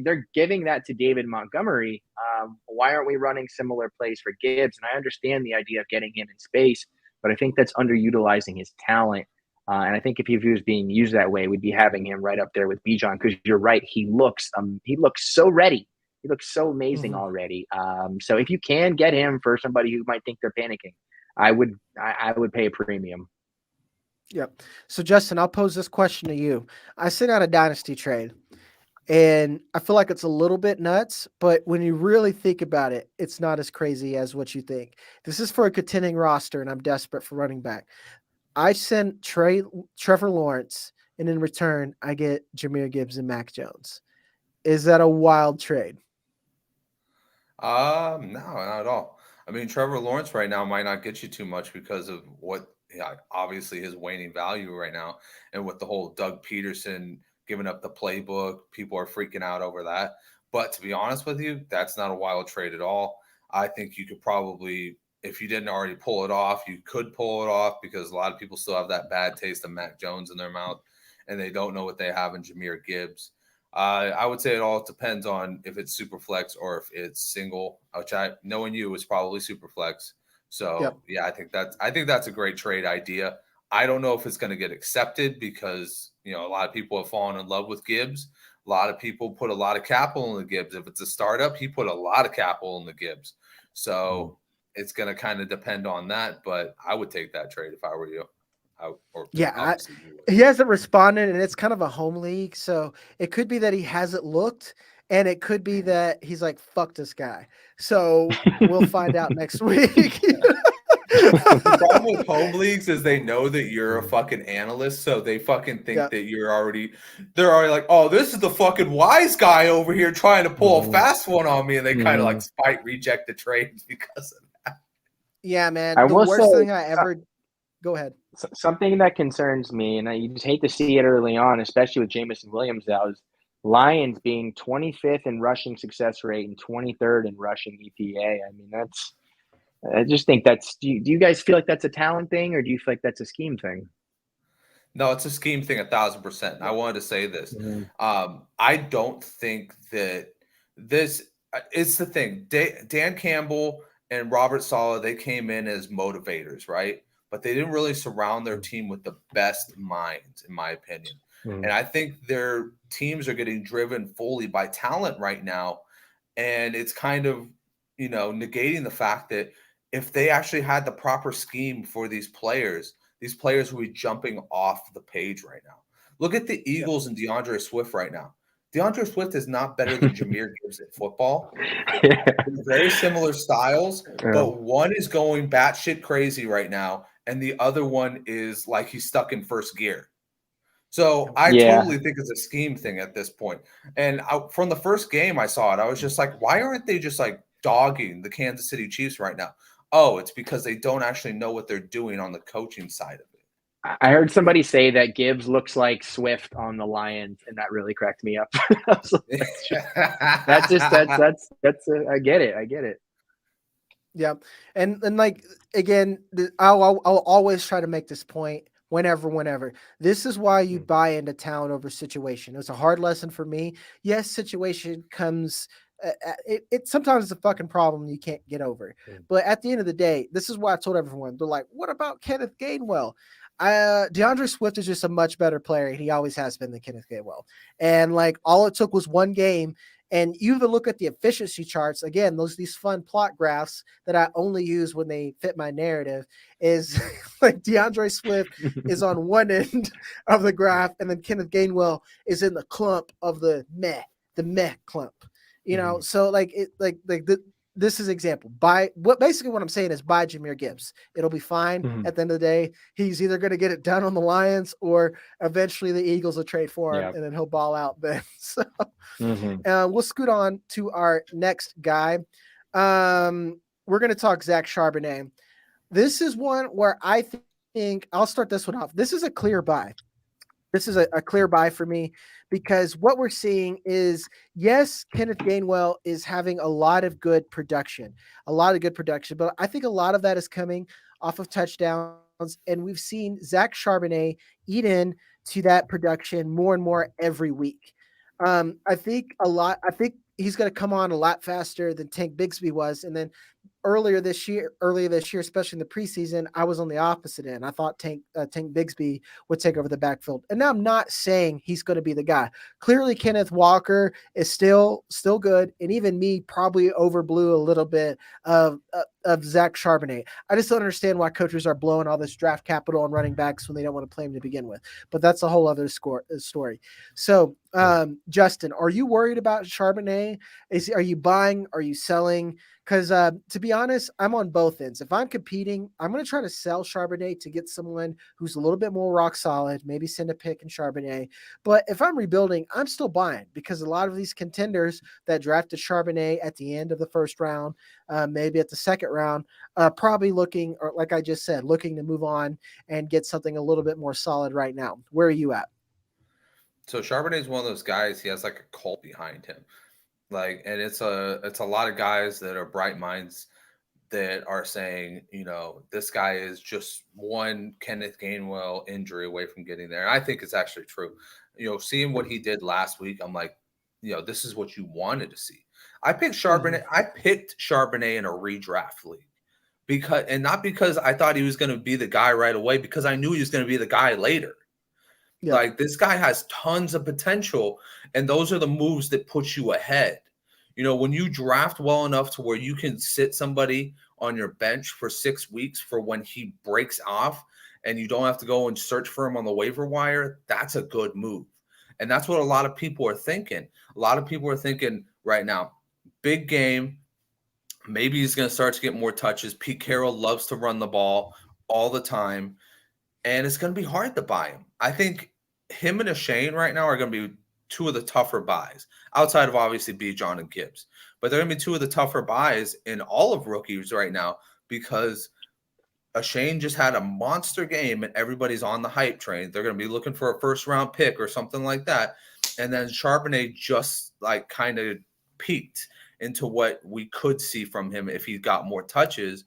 they're giving that to David Montgomery. Why aren't we running similar plays for Gibbs? And I understand the idea of getting him in space, but I think that's underutilizing his talent. And I think if he was being used that way, we'd be having him right up there with Bijan, because you're right. He looks so ready. He looks so amazing already. So if you can get him for somebody who might think they're panicking, I would pay a premium. Yep. So Justin, I'll pose this question to you. I sent out a Dynasty trade and I feel like it's a little bit nuts, but when you really think about it, it's not as crazy as what you think. This is for a contending roster and I'm desperate for running back. I sent Trevor Lawrence, and in return, I get Jahmyr Gibbs and Mac Jones. Is that a wild trade? No, not at all. I mean, Trevor Lawrence right now might not get you too much because of what obviously his waning value right now, and with the whole Doug Peterson giving up the playbook, people are freaking out over that. But to be honest with you, that's not a wild trade at all. I think you could probably, if you didn't already pull it off, you could pull it off, because a lot of people still have that bad taste of Mac Jones in their mouth and they don't know what they have in Jahmyr Gibbs. I would say it all depends on if it's super flex or if it's single, which knowing you is probably super flex. So yeah, I think that's a great trade idea. I don't know if it's going to get accepted because, a lot of people have fallen in love with Gibbs. A lot of people put a lot of capital in the Gibbs. If it's a startup, he put a lot of capital in the Gibbs. So it's going to kind of depend on that. But I would take that trade if I were you. He hasn't responded, and it's kind of a home league. So it could be that he hasn't looked, and it could be that he's like, fuck this guy. So we'll find out next week. The problem with home leagues is they know that you're a fucking analyst, so they fucking think that they're already like, oh, this is the fucking wise guy over here trying to pull a fast one on me, and they kind of like reject the trade because of that. Yeah, man. The worst thing I ever go ahead. Something that concerns me, and you just hate to see it early on, especially with Jameson Williams out, is Lions being 25th in rushing success rate and 23rd in rushing EPA. I mean, I just think that's. Do you guys feel like that's a talent thing, or do you feel like that's a scheme thing? No, it's a scheme thing, 1,000%. I wanted to say this. I don't think that this. It's the thing. Dan Campbell and Robert Saleh, they came in as motivators, right? But they didn't really surround their team with the best minds, in my opinion. And I think their teams are getting driven fully by talent right now. And it's kind of, negating the fact that if they actually had the proper scheme for these players would be jumping off the page right now. Look at the Eagles and DeAndre Swift right now. DeAndre Swift is not better than Jahmyr Gibbs at football. Very similar styles, but one is going batshit crazy right now, and the other one is like he's stuck in first gear. So I totally think it's a scheme thing at this point. And from the first game I saw it, I was just like, why aren't they just like dogging the Kansas City Chiefs right now? Oh, it's because they don't actually know what they're doing on the coaching side of it. I heard somebody say that Gibbs looks like Swift on the Lions, and that really cracked me up. I get it. Yeah. And like, again, I'll always try to make this point whenever. This is why you buy into talent over situation. It was a hard lesson for me. Yes, situation comes it sometimes it's a fucking problem you can't get over. But at the end of the day, this is why I told everyone. They're like, what about Kenneth Gainwell? DeAndre Swift is just a much better player. He always has been than Kenneth Gainwell. And like, all it took was one game. And you even look at the efficiency charts again, these fun plot graphs that I only use when they fit my narrative is like DeAndre Swift is on one end of the graph, and then Kenneth Gainwell is in the clump of the meh clump. So this is example. What I'm saying is buy Jahmyr Gibbs. It'll be fine. At the end of the day, he's either going to get it done on the Lions or eventually the Eagles will trade for him and then he'll ball out then. So we'll scoot on to our next guy. We're going to talk Zach Charbonnet. This is one where I think I'll start this one off. This is a clear buy. This is a clear buy for me because what we're seeing is, yes, Kenneth Gainwell is having a lot of good production, but I think a lot of that is coming off of touchdowns, and we've seen Zach Charbonnet eat in to that production more and more every week. I think he's going to come on a lot faster than Tank Bigsby was, and then earlier this year, especially in the preseason, I was on the opposite end. I thought Tank Bigsby would take over the backfield. And now I'm not saying he's going to be the guy. Clearly, Kenneth Walker is still good. And even me probably overblew a little bit of Zach Charbonnet. I just don't understand why coaches are blowing all this draft capital on running backs when they don't want to play him to begin with. But that's a whole other story. So, Justin, are you worried about Charbonnet? Are you buying? Are you selling? Because to be honest, I'm on both ends. If I'm competing, I'm going to try to sell Charbonnet to get someone who's a little bit more rock solid, maybe send a pick in Charbonnet. But if I'm rebuilding, I'm still buying because a lot of these contenders that drafted Charbonnet at the end of the first round, maybe at the second round, probably looking, or like I just said, looking to move on and get something a little bit more solid right now. Where are you at? So Charbonnet is one of those guys, he has like a cult behind him. And it's a lot of guys that are bright minds that are saying, this guy is just one Kenneth Gainwell injury away from getting there. And I think it's actually true. Seeing what he did last week, I'm like, this is what you wanted to see. I picked Charbonnet. I picked Charbonnet in a redraft league not because I thought he was going to be the guy right away, because I knew he was going to be the guy later. Yeah. Like, this guy has tons of potential, and those are the moves that put you ahead. You know, when you draft well enough to where you can sit somebody on your bench for 6 weeks for when he breaks off, and you don't have to go and search for him on the waiver wire, that's a good move. And that's what a lot of people are thinking. A lot of people are thinking right now, big game, maybe he's going to start to get more touches. Pete Carroll loves to run the ball all the time, and it's going to be hard to buy him. I think him and Shane right now are going to be two of the tougher buys, outside of obviously Bijan and Gibbs. But they're going to be two of the tougher buys in all of rookies right now, because Shane just had a monster game and everybody's on the hype train. They're going to be looking for a first-round pick or something like that. And then Charbonnet just like kind of peaked into what we could see from him if he got more touches.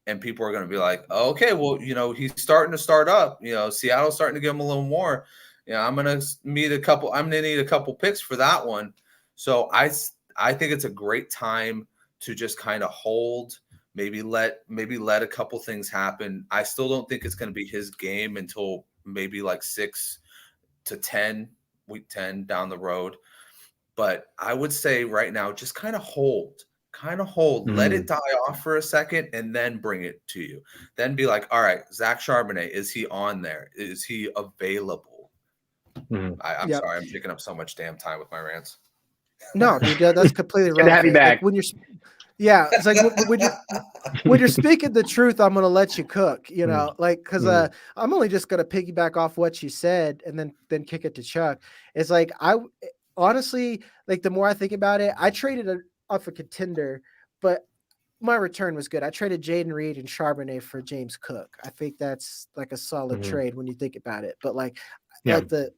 And people are going to be like, oh, okay, well, you know, he's starting to start up. You know, Seattle's starting to give him a little more. You know, I'm going to need a couple picks for that one. So I think it's a great time to just kind of hold, maybe let a couple things happen. I still don't think it's going to be his game until maybe like 6 to 10, week 10 down the road. But I would say right now, just kind of hold, let it die off for a second, and then bring it to you. Then be like, all right, Zach Charbonnet, is he on there? Is he available? I'm sorry, I'm taking up so much damn time with my rants. No, dude, that's completely Good to have you back. Like when you're, it's like when you're speaking the truth, I'm gonna let you cook. You know, like because I'm only just gonna piggyback off what you said and then kick it to Chuck. It's like honestly, like the more I think about it, I traded off a contender, but my return was good. I traded Jaden Reed and Charbonnet for James Cook. I think that's like a solid trade when you think about it. But like the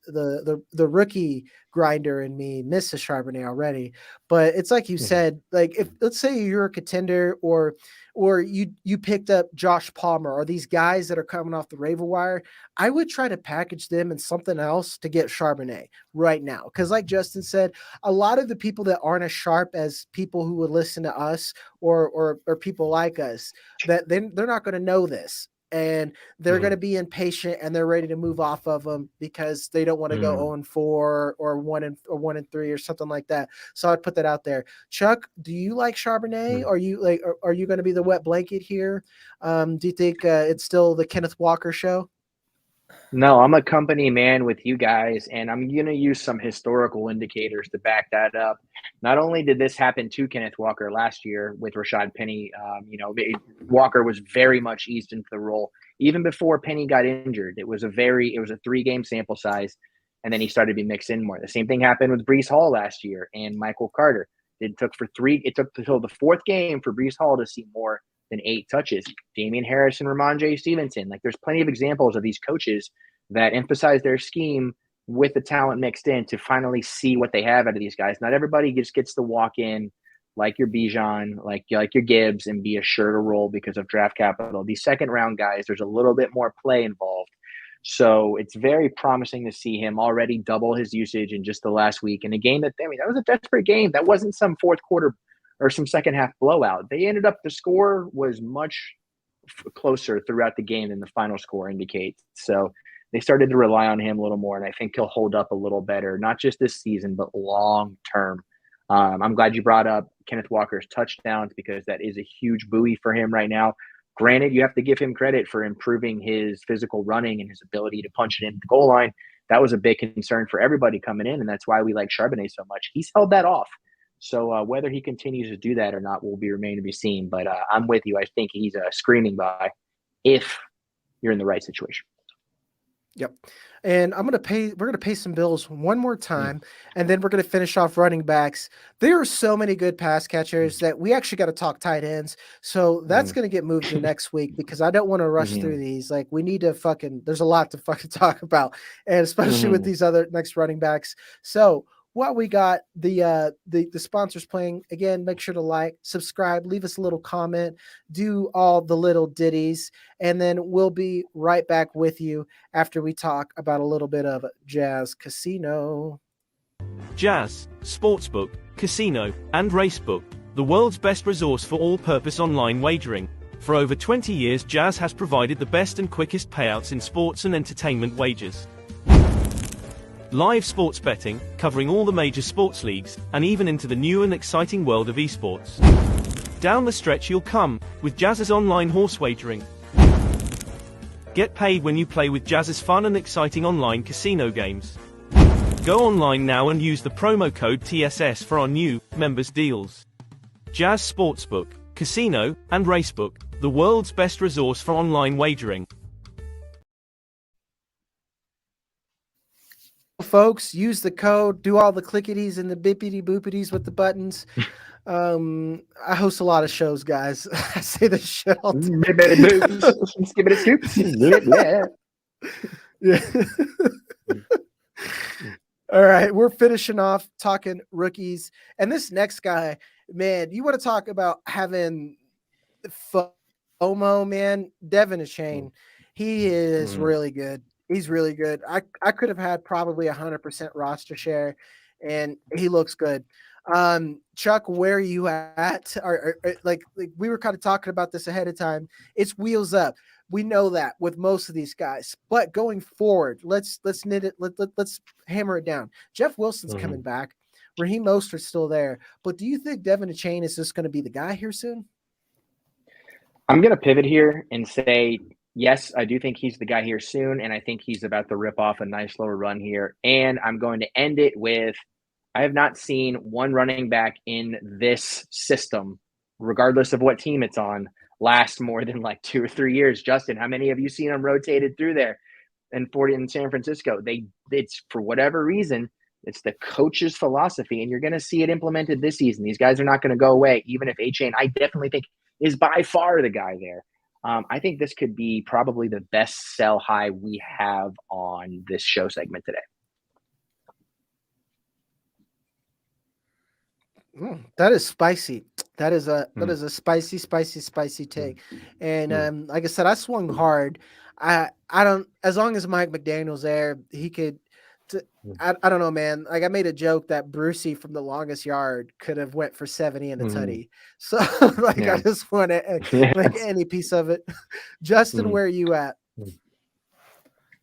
rookie grinder in me misses Charbonnet already. But it's like you said, like if let's say you're a contender or you picked up Josh Palmer or these guys that are coming off the waiver wire, I would try to package them in something else to get Charbonnet right now. Because like Justin said, a lot of the people that aren't as sharp as people who would listen to us or people like us, that they're not going to know this. And they're going to be impatient and they're ready to move off of them because they don't want to go 0-4 or 1-3 or something like that. So I'd put that out there. Chuck, do you like Charbonnet? Are you going to be the wet blanket here? Do you think it's still the Kenneth Walker show? No, I'm a company man with you guys, and I'm going to use some historical indicators to back that up. Not only did this happen to Kenneth Walker last year with Rashad Penny, Walker was very much eased into the role. Even before Penny got injured, it was a 3-game sample size, and then he started to be mixed in more. The same thing happened with Breece Hall last year and Michael Carter. It took until the 4th game for Breece Hall to see more than 8 touches. Damian Harris and Ramondre Stevenson. Like, there's plenty of examples of these coaches that emphasize their scheme with the talent mixed in to finally see what they have out of these guys. Not everybody just gets to walk in like your Bijan, like your Gibbs, and be assured to roll because of draft capital. These second-round guys, there's a little bit more play involved. So it's very promising to see him already double his usage in just the last week. In a game that was a desperate game. That wasn't some fourth quarter or some second half blowout. The score was much closer throughout the game than the final score indicates. So they started to rely on him a little more, and I think he'll hold up a little better, not just this season, but long term. I'm glad you brought up Kenneth Walker's touchdowns because that is a huge buoy for him right now. Granted, you have to give him credit for improving his physical running and his ability to punch it into the goal line. That was a big concern for everybody coming in, and that's why we like Charbonnet so much. He's held that off. So whether he continues to do that or not will remain to be seen. But I'm with you. I think he's a screaming buy if you're in the right situation. Yep. And we're going to pay some bills one more time, and then we're going to finish off running backs. There are so many good pass catchers that we actually got to talk tight ends. So that's going to get moved to next week because I don't want to rush through these. Like, we need to there's a lot to fucking talk about, and especially with these other next running backs. So while we got the sponsors playing, again, make sure to like, subscribe, leave us a little comment, do all the little ditties, and then we'll be right back with you after we talk about a little bit of Jazz Casino. Jazz, Sportsbook, Casino, and Racebook, the world's best resource for all-purpose online wagering. For over 20 years, Jazz has provided the best and quickest payouts in sports and entertainment wagers. Live sports betting, covering all the major sports leagues, and even into the new and exciting world of esports. Down the stretch you'll come, with Jazz's online horse wagering. Get paid when you play with Jazz's fun and exciting online casino games. Go online now and use the promo code TSS for our new members deals. Jazz Sportsbook, Casino, and Racebook, the world's best resource for online wagering. Folks, use the code, do all the clickities and the bippity boopities with the buttons. I host a lot of shows, guys. I say this shit all the time. All right, we're finishing off talking rookies. And this next guy, man, you want to talk about having FOMO, man? Devin Achane, he is really good. He's really good. I could have had probably 100% roster share, and he looks good. Chuck, where are you at? Like we were kind of talking about this ahead of time. It's wheels up. We know that with most of these guys, but going forward, let's knit it. Let's hammer it down. Jeff Wilson's coming back. Raheem Mostert's still there, but do you think Devin Achane is just going to be the guy here soon? I'm going to pivot here and say, yes, I do think he's the guy here soon, and I think he's about to rip off a nice little run here. And I'm going to end it with, I have not seen one running back in this system, regardless of what team it's on, last more than like 2 or 3 years. Justin, how many have you seen them rotated through there in San Francisco? It's for whatever reason, it's the coach's philosophy, and you're going to see it implemented this season. These guys are not going to go away, even if Achane, I definitely think, is by far the guy there. I think this could be probably the best sell high we have on this show segment today. That is spicy. That is a spicy take. And like I said, I swung hard. I don't, as long as Mike McDaniel's there, he could. I don't know, man. Like I made a joke that Brucey from the longest yard could have went for 70 in a tutty. So I just want to like any piece of it. Justin, where are you at?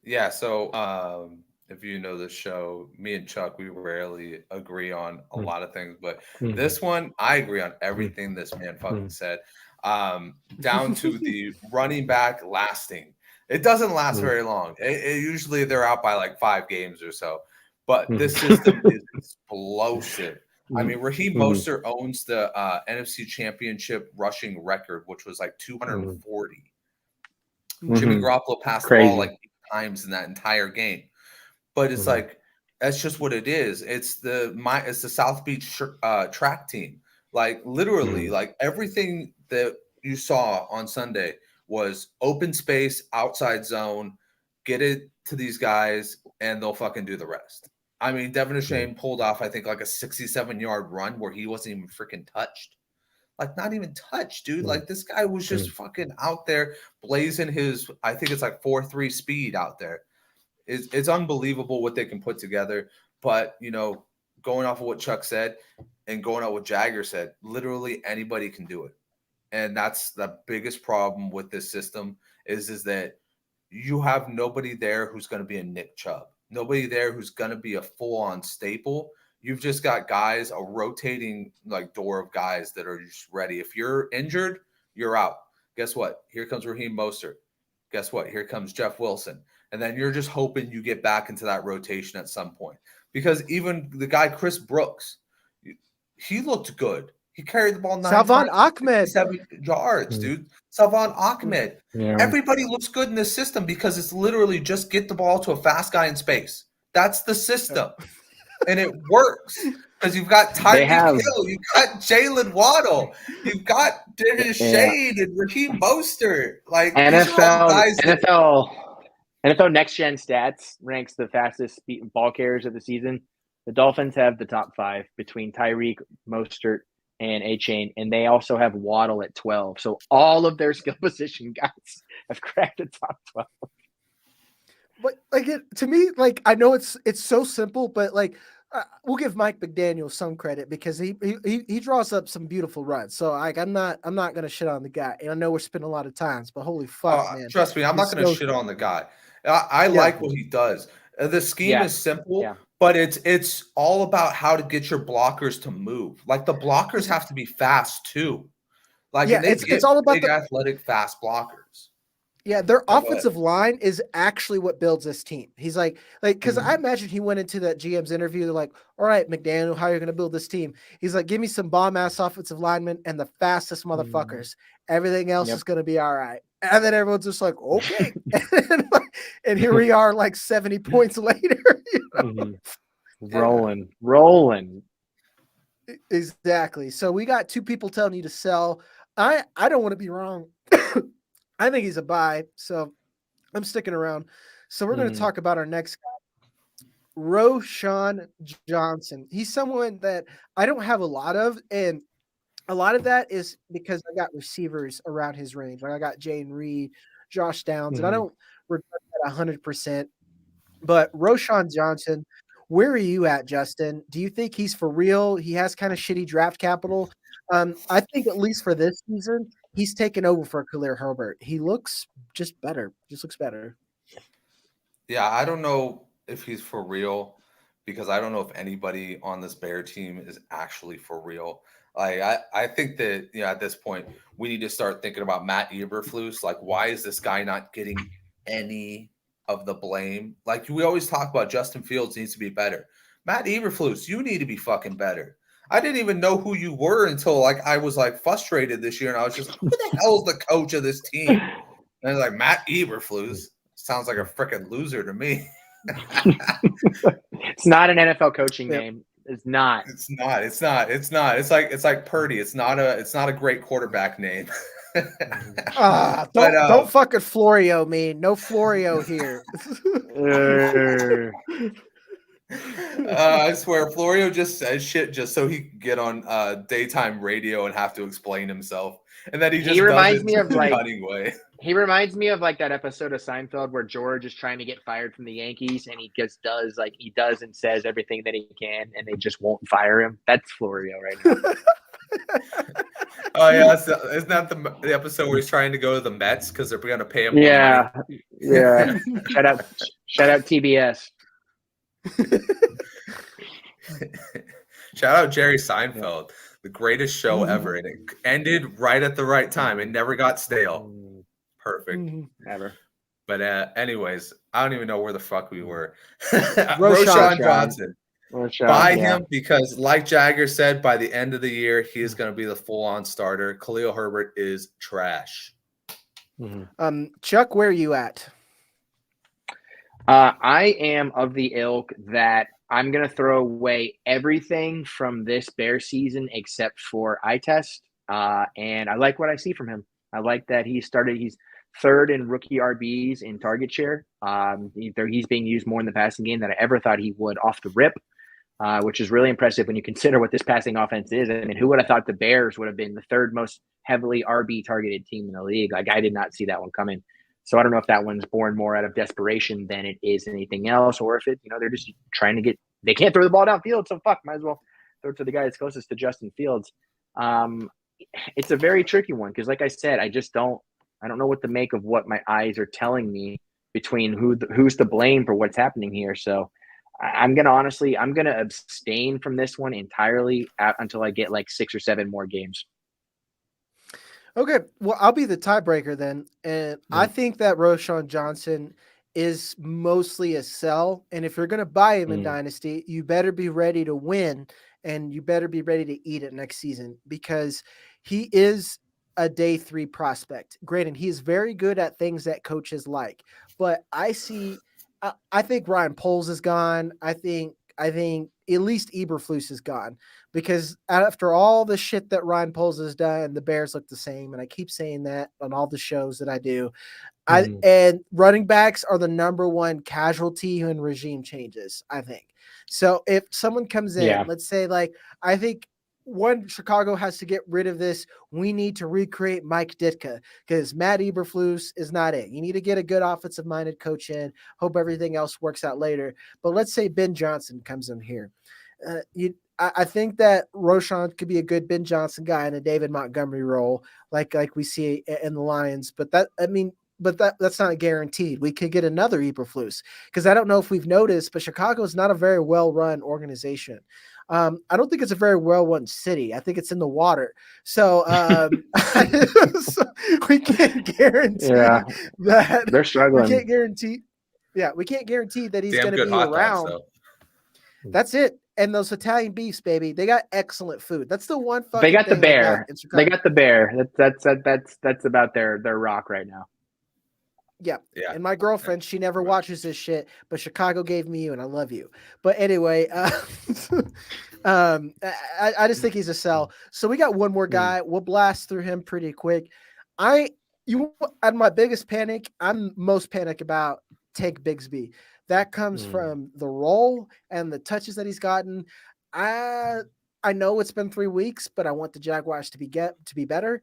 Yeah. So if you know the show, me and Chuck, we rarely agree on a lot of things, but this one, I agree on everything this man fucking said. Down to the running back lasting. It doesn't last very long. It usually they're out by like 5 games or so. But this system is explosive. I mean, Raheem Mostert owns the NFC Championship rushing record, which was like 240. Jimmy Garoppolo passed the ball like 8 times in that entire game. But it's like that's just what it is. It's the South Beach track team. Like literally, like everything that you saw on Sunday was open space, outside zone, get it to these guys, and they'll fucking do the rest. I mean, Devin Achane pulled off, I think, like a 67-yard run where he wasn't even freaking touched. Like, not even touched, dude. Like, this guy was just fucking out there blazing his, I think it's like 4.3 speed out there. It's unbelievable what they can put together. But, you know, going off of what Chuck said and going off what Jagger said, literally anybody can do it. And that's the biggest problem with this system is that you have nobody there who's going to be a Nick Chubb. Nobody there who's going to be a full-on staple. You've just got guys, a rotating like door of guys that are just ready. If you're injured, you're out. Guess what? Here comes Raheem Mostert. Guess what? Here comes Jeff Wilson. And then you're just hoping you get back into that rotation at some point. Because even the guy, Chris Brooks, he looked good. He carried the ball 7 yards, dude. Salvon Ahmed. Yeah. Everybody looks good in this system because it's literally just get the ball to a fast guy in space. That's the system. And it works because you've got Tyreek Hill, you've got Jalen Waddle, you've got Devin Achane and Raheem Mostert. Like NFL Next Gen Stats ranks the fastest ball carriers of the season. The Dolphins have the top 5 between Tyreek, Mostert, and Achane, and they also have Waddle at 12. So all of their skill position guys have cracked the top 12. But like to me, like I know it's so simple, but like we'll give Mike McDaniel some credit because he draws up some beautiful runs. So like I'm not gonna shit on the guy, and I know we're spending a lot of times, but holy fuck, man! Trust me, I'm not gonna shit on the guy. I like what he does. The scheme is simple, Yeah. but it's all about how to get your blockers to move. Like the blockers have to be fast too. Like Yeah, and they it's get all about big, athletic, fast blockers. Yeah, their Oh, go ahead. offensive line is actually what builds this team. He's like, because I Mhm. imagine he went into that GM's interview. They're like, all right, McDaniel, how are you going to build this team? He's like, give me some bomb ass offensive linemen and the fastest motherfuckers. Everything else is going to be all right. And then everyone's just like, okay. And here we are, like 70 points later. You know? Rolling. Exactly. So we got two people telling you to sell. I don't want to be wrong. I think he's a buy. So I'm sticking around. So we're going to talk about our next guy, Roshan Johnson. He's someone that I don't have a lot of, and a lot of that is because I got receivers around his range. Like I got Jayden Reed, Josh Downs, and I don't regret that 100%. But Roshan Johnson, where are you at, Justin? Do you think he's for real? He has kind of shitty draft capital. I think at least for this season, he's taken over for Khalil Herbert. He looks just better. Just looks better. Yeah, I don't know if he's for real because I don't know if anybody on this Bear team is actually for real. Like I think that at this point we need to start thinking about Matt Eberflus. Like, why is this guy not getting any of the blame? Like we always talk about Justin Fields needs to be better. Matt Eberflus, you need to be fucking better. I didn't even know who you were until like I was like frustrated this year, and I was just, who the hell is the coach of this team? And I was like, Matt Eberflus sounds like a freaking loser to me. It's not an NFL coaching name. It's not. It's not. It's like Purdy. It's not a great quarterback name. Don't fucking Florio me. No Florio here. I swear, Florio just says shit just so he can get on daytime radio and have to explain himself, and then he reminds me of like cutting way. He reminds me of like that episode of Seinfeld where George is trying to get fired from the Yankees, and he just does and says everything that he can, and they just won't fire him. That's Florio right now. Oh yeah, isn't that the episode where he's trying to go to the Mets because they're going to pay him? Yeah, yeah. Shout out TBS. Shout out Jerry Seinfeld, the greatest show ever, and it ended right at the right time. It never got stale. Perfect. Ever. But anyways, I don't even know where the fuck we were. Roshan Johnson. Buy him because, like Jagger said, by the end of the year, he is going to be the full-on starter. Khalil Herbert is trash. Chuck, where are you at? I am of the ilk that I'm going to throw away everything from this Bear season except for eye test. And I like what I see from him. I like that he's third in rookie RBs in target share. He's being used more in the passing game than I ever thought he would off the rip, which is really impressive when you consider what this passing offense is. I mean, who would have thought the Bears would have been the third most heavily RB targeted team in the league? Like, I did not see that one coming. So I don't know if that one's born more out of desperation than it is anything else, or if it, they're just trying to they can't throw the ball downfield. So might as well throw it to the guy that's closest to Justin Fields. It's a very tricky one because, like I said, I don't know what to make of what my eyes are telling me between who's to blame for what's happening here. So I'm going to abstain from this one entirely until I get like 6 or 7 more games. Okay. Well, I'll be the tiebreaker then. And I think that Roshan Johnson is mostly a sell. And if you're going to buy him in Dynasty, you better be ready to win and you better be ready to eat it next season because he is a day 3 prospect. Granted, he is very good at things that coaches like, but I think Ryan Poles is gone. I think at least Eberflus is gone because after all the shit that Ryan Poles has done, the Bears look the same. And I keep saying that on all the shows that I do. And running backs are the number one casualty in regime changes, I think. So if someone comes in, let's say I think Chicago has to get rid of this. We need to recreate Mike Ditka because Matt Eberflus is not it. You need to get a good offensive minded coach in. Hope everything else works out later. But let's say Ben Johnson comes in here. I think that Roshan could be a good Ben Johnson guy in a David Montgomery role, like we see in the Lions. But but that's not guaranteed. We could get another Eberflus because I don't know if we've noticed, but Chicago is not a very well-run organization. I don't think it's a very well-run city. I think it's in the water. So, so we can't guarantee that they're struggling. We can't guarantee. Yeah, we can't guarantee that he's going to be hot around. dogs, That's it. And those Italian beefs, baby, they got excellent food. That's the one fucking They got the thing bear. They got the bear. That's about their rock right now. Yeah. And my girlfriend, she never watches this shit, but Chicago gave me you, and I love you. But anyway, I just think he's a sell. So we got one more guy. We'll blast through him pretty quick. At my biggest panic, I'm most panic about Tank Bigsby. That comes from the role and the touches that he's gotten. I know it's been 3 weeks, but I want the Jaguars to be better.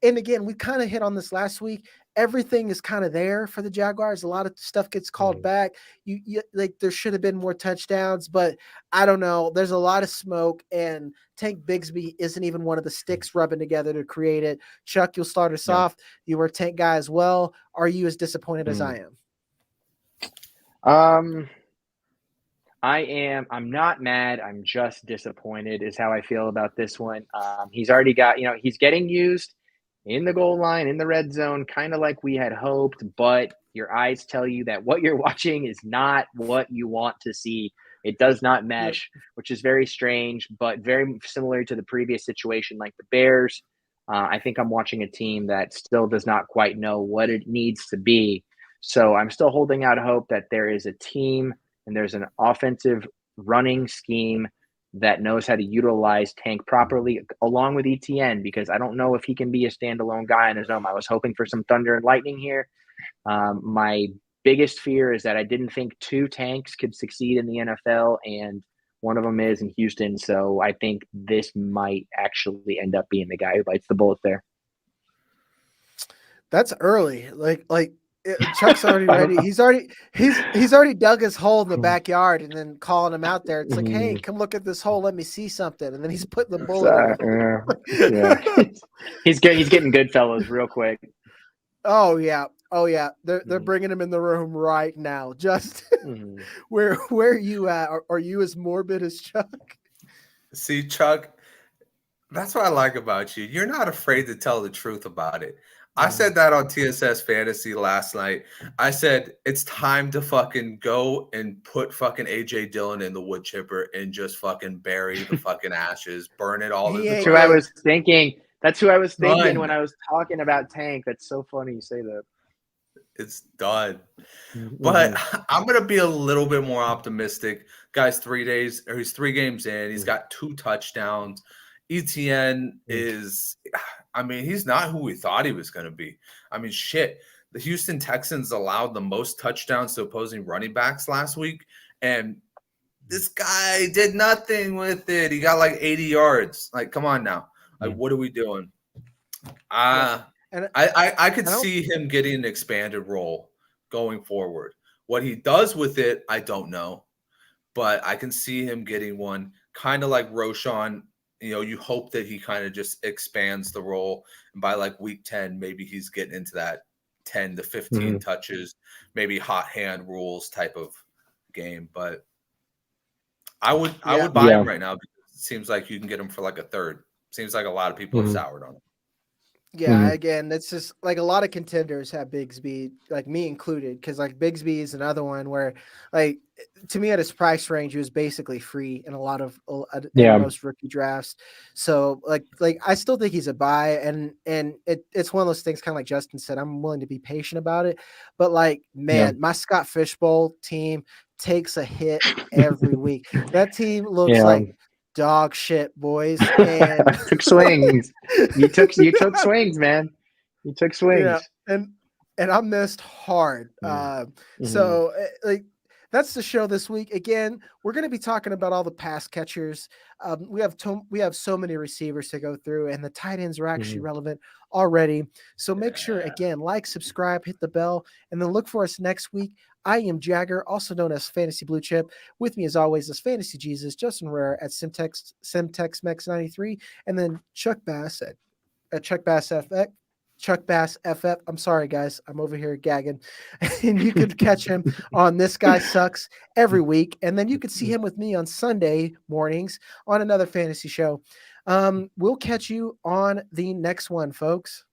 And again, we kind of hit on this last week. Everything is kind of there for the Jaguars. A lot of stuff gets called back. You like there should have been more touchdowns, but I don't know. There's a lot of smoke, and Tank Bigsby isn't even one of the sticks rubbing together to create it. Chuck, you'll start us off. You were a Tank guy as well. Are you as disappointed as I am? I am. I'm not mad. I'm just disappointed is how I feel about this one. He's already got, he's getting used in the goal line, in the red zone, kind of like we had hoped, but your eyes tell you that what you're watching is not what you want to see. It does not mesh, which is very strange, but very similar to the previous situation, like the Bears. I think I'm watching a team that still does not quite know what it needs to be. So I'm still holding out hope that there is a team and there's an offensive running scheme that knows how to utilize Tank properly along with ETN, because I don't know if he can be a standalone guy on his own. I was hoping for some thunder and lightning here. My biggest fear is that I didn't think 2 Tanks could succeed in the NFL, and one of them is in Houston. So I think this might actually end up being the guy who bites the bullet there. That's early. Like Chuck's already ready. He's already dug his hole in the backyard and then calling him out there. It's like, hey, come look at this hole. Let me see something. And then he's putting the bullet. He's getting Goodfellas real quick. Oh yeah. They're bringing him in the room right now. Just where are you at? Are you as morbid as Chuck? See, Chuck, that's what I like about you. You're not afraid to tell the truth about it. I said that on TSS Fantasy last night. I said it's time to fucking go and put fucking AJ Dillon in the wood chipper and just fucking bury the fucking ashes, burn it all. That's who I was thinking. That's who I was thinking when I was talking about Tank. That's so funny you say that. It's done. But I'm going to be a little bit more optimistic. Guy's 3 days, or he's 3 games in. He's got 2 touchdowns. ETN is, he's not who we thought he was going to be. Shit. The Houston Texans allowed the most touchdowns to opposing running backs last week, and this guy did nothing with it. He got like 80 yards. Like, come on now. Like, what are we doing? I could see him getting an expanded role going forward. What he does with it, I don't know. But I can see him getting one, kind of like Roshan. You hope that he kind of just expands the role. And by like week 10, maybe he's getting into that 10 to 15 touches, maybe hot hand rules type of game. But I would buy him right now because it seems like you can get him for like a third. Seems like a lot of people have soured on him. Yeah, again, that's just like a lot of contenders have Bigsby, like me included, because like Bigsby is another one where, like, to me at his price range, he was basically free in a lot of most rookie drafts. So like I still think he's a buy, and it's one of those things, kind of like Justin said, I'm willing to be patient about it. But like, man, my Scott Fishbowl team takes a hit every week. That team looks like dog shit, boys. And took swings. You took swings, man. You took swings. Yeah, and I missed hard. So like that's the show this week. Again, we're going to be talking about all the pass catchers. We have so many receivers to go through, and the tight ends are actually relevant already. So make sure, again, like, subscribe, hit the bell, and then look for us next week. I am Jagger, also known as Fantasy Blue Chip. With me, as always, is Fantasy Jesus, Justin Rare at Simtex Mex 93, and then Chuck Bass at Chuck Bass FX. Chuck Bass FF. I'm sorry, guys. I'm over here gagging. And you could catch him on This Guy Sucks every week. And then you could see him with me on Sunday mornings on another fantasy show. We'll catch you on the next one, folks.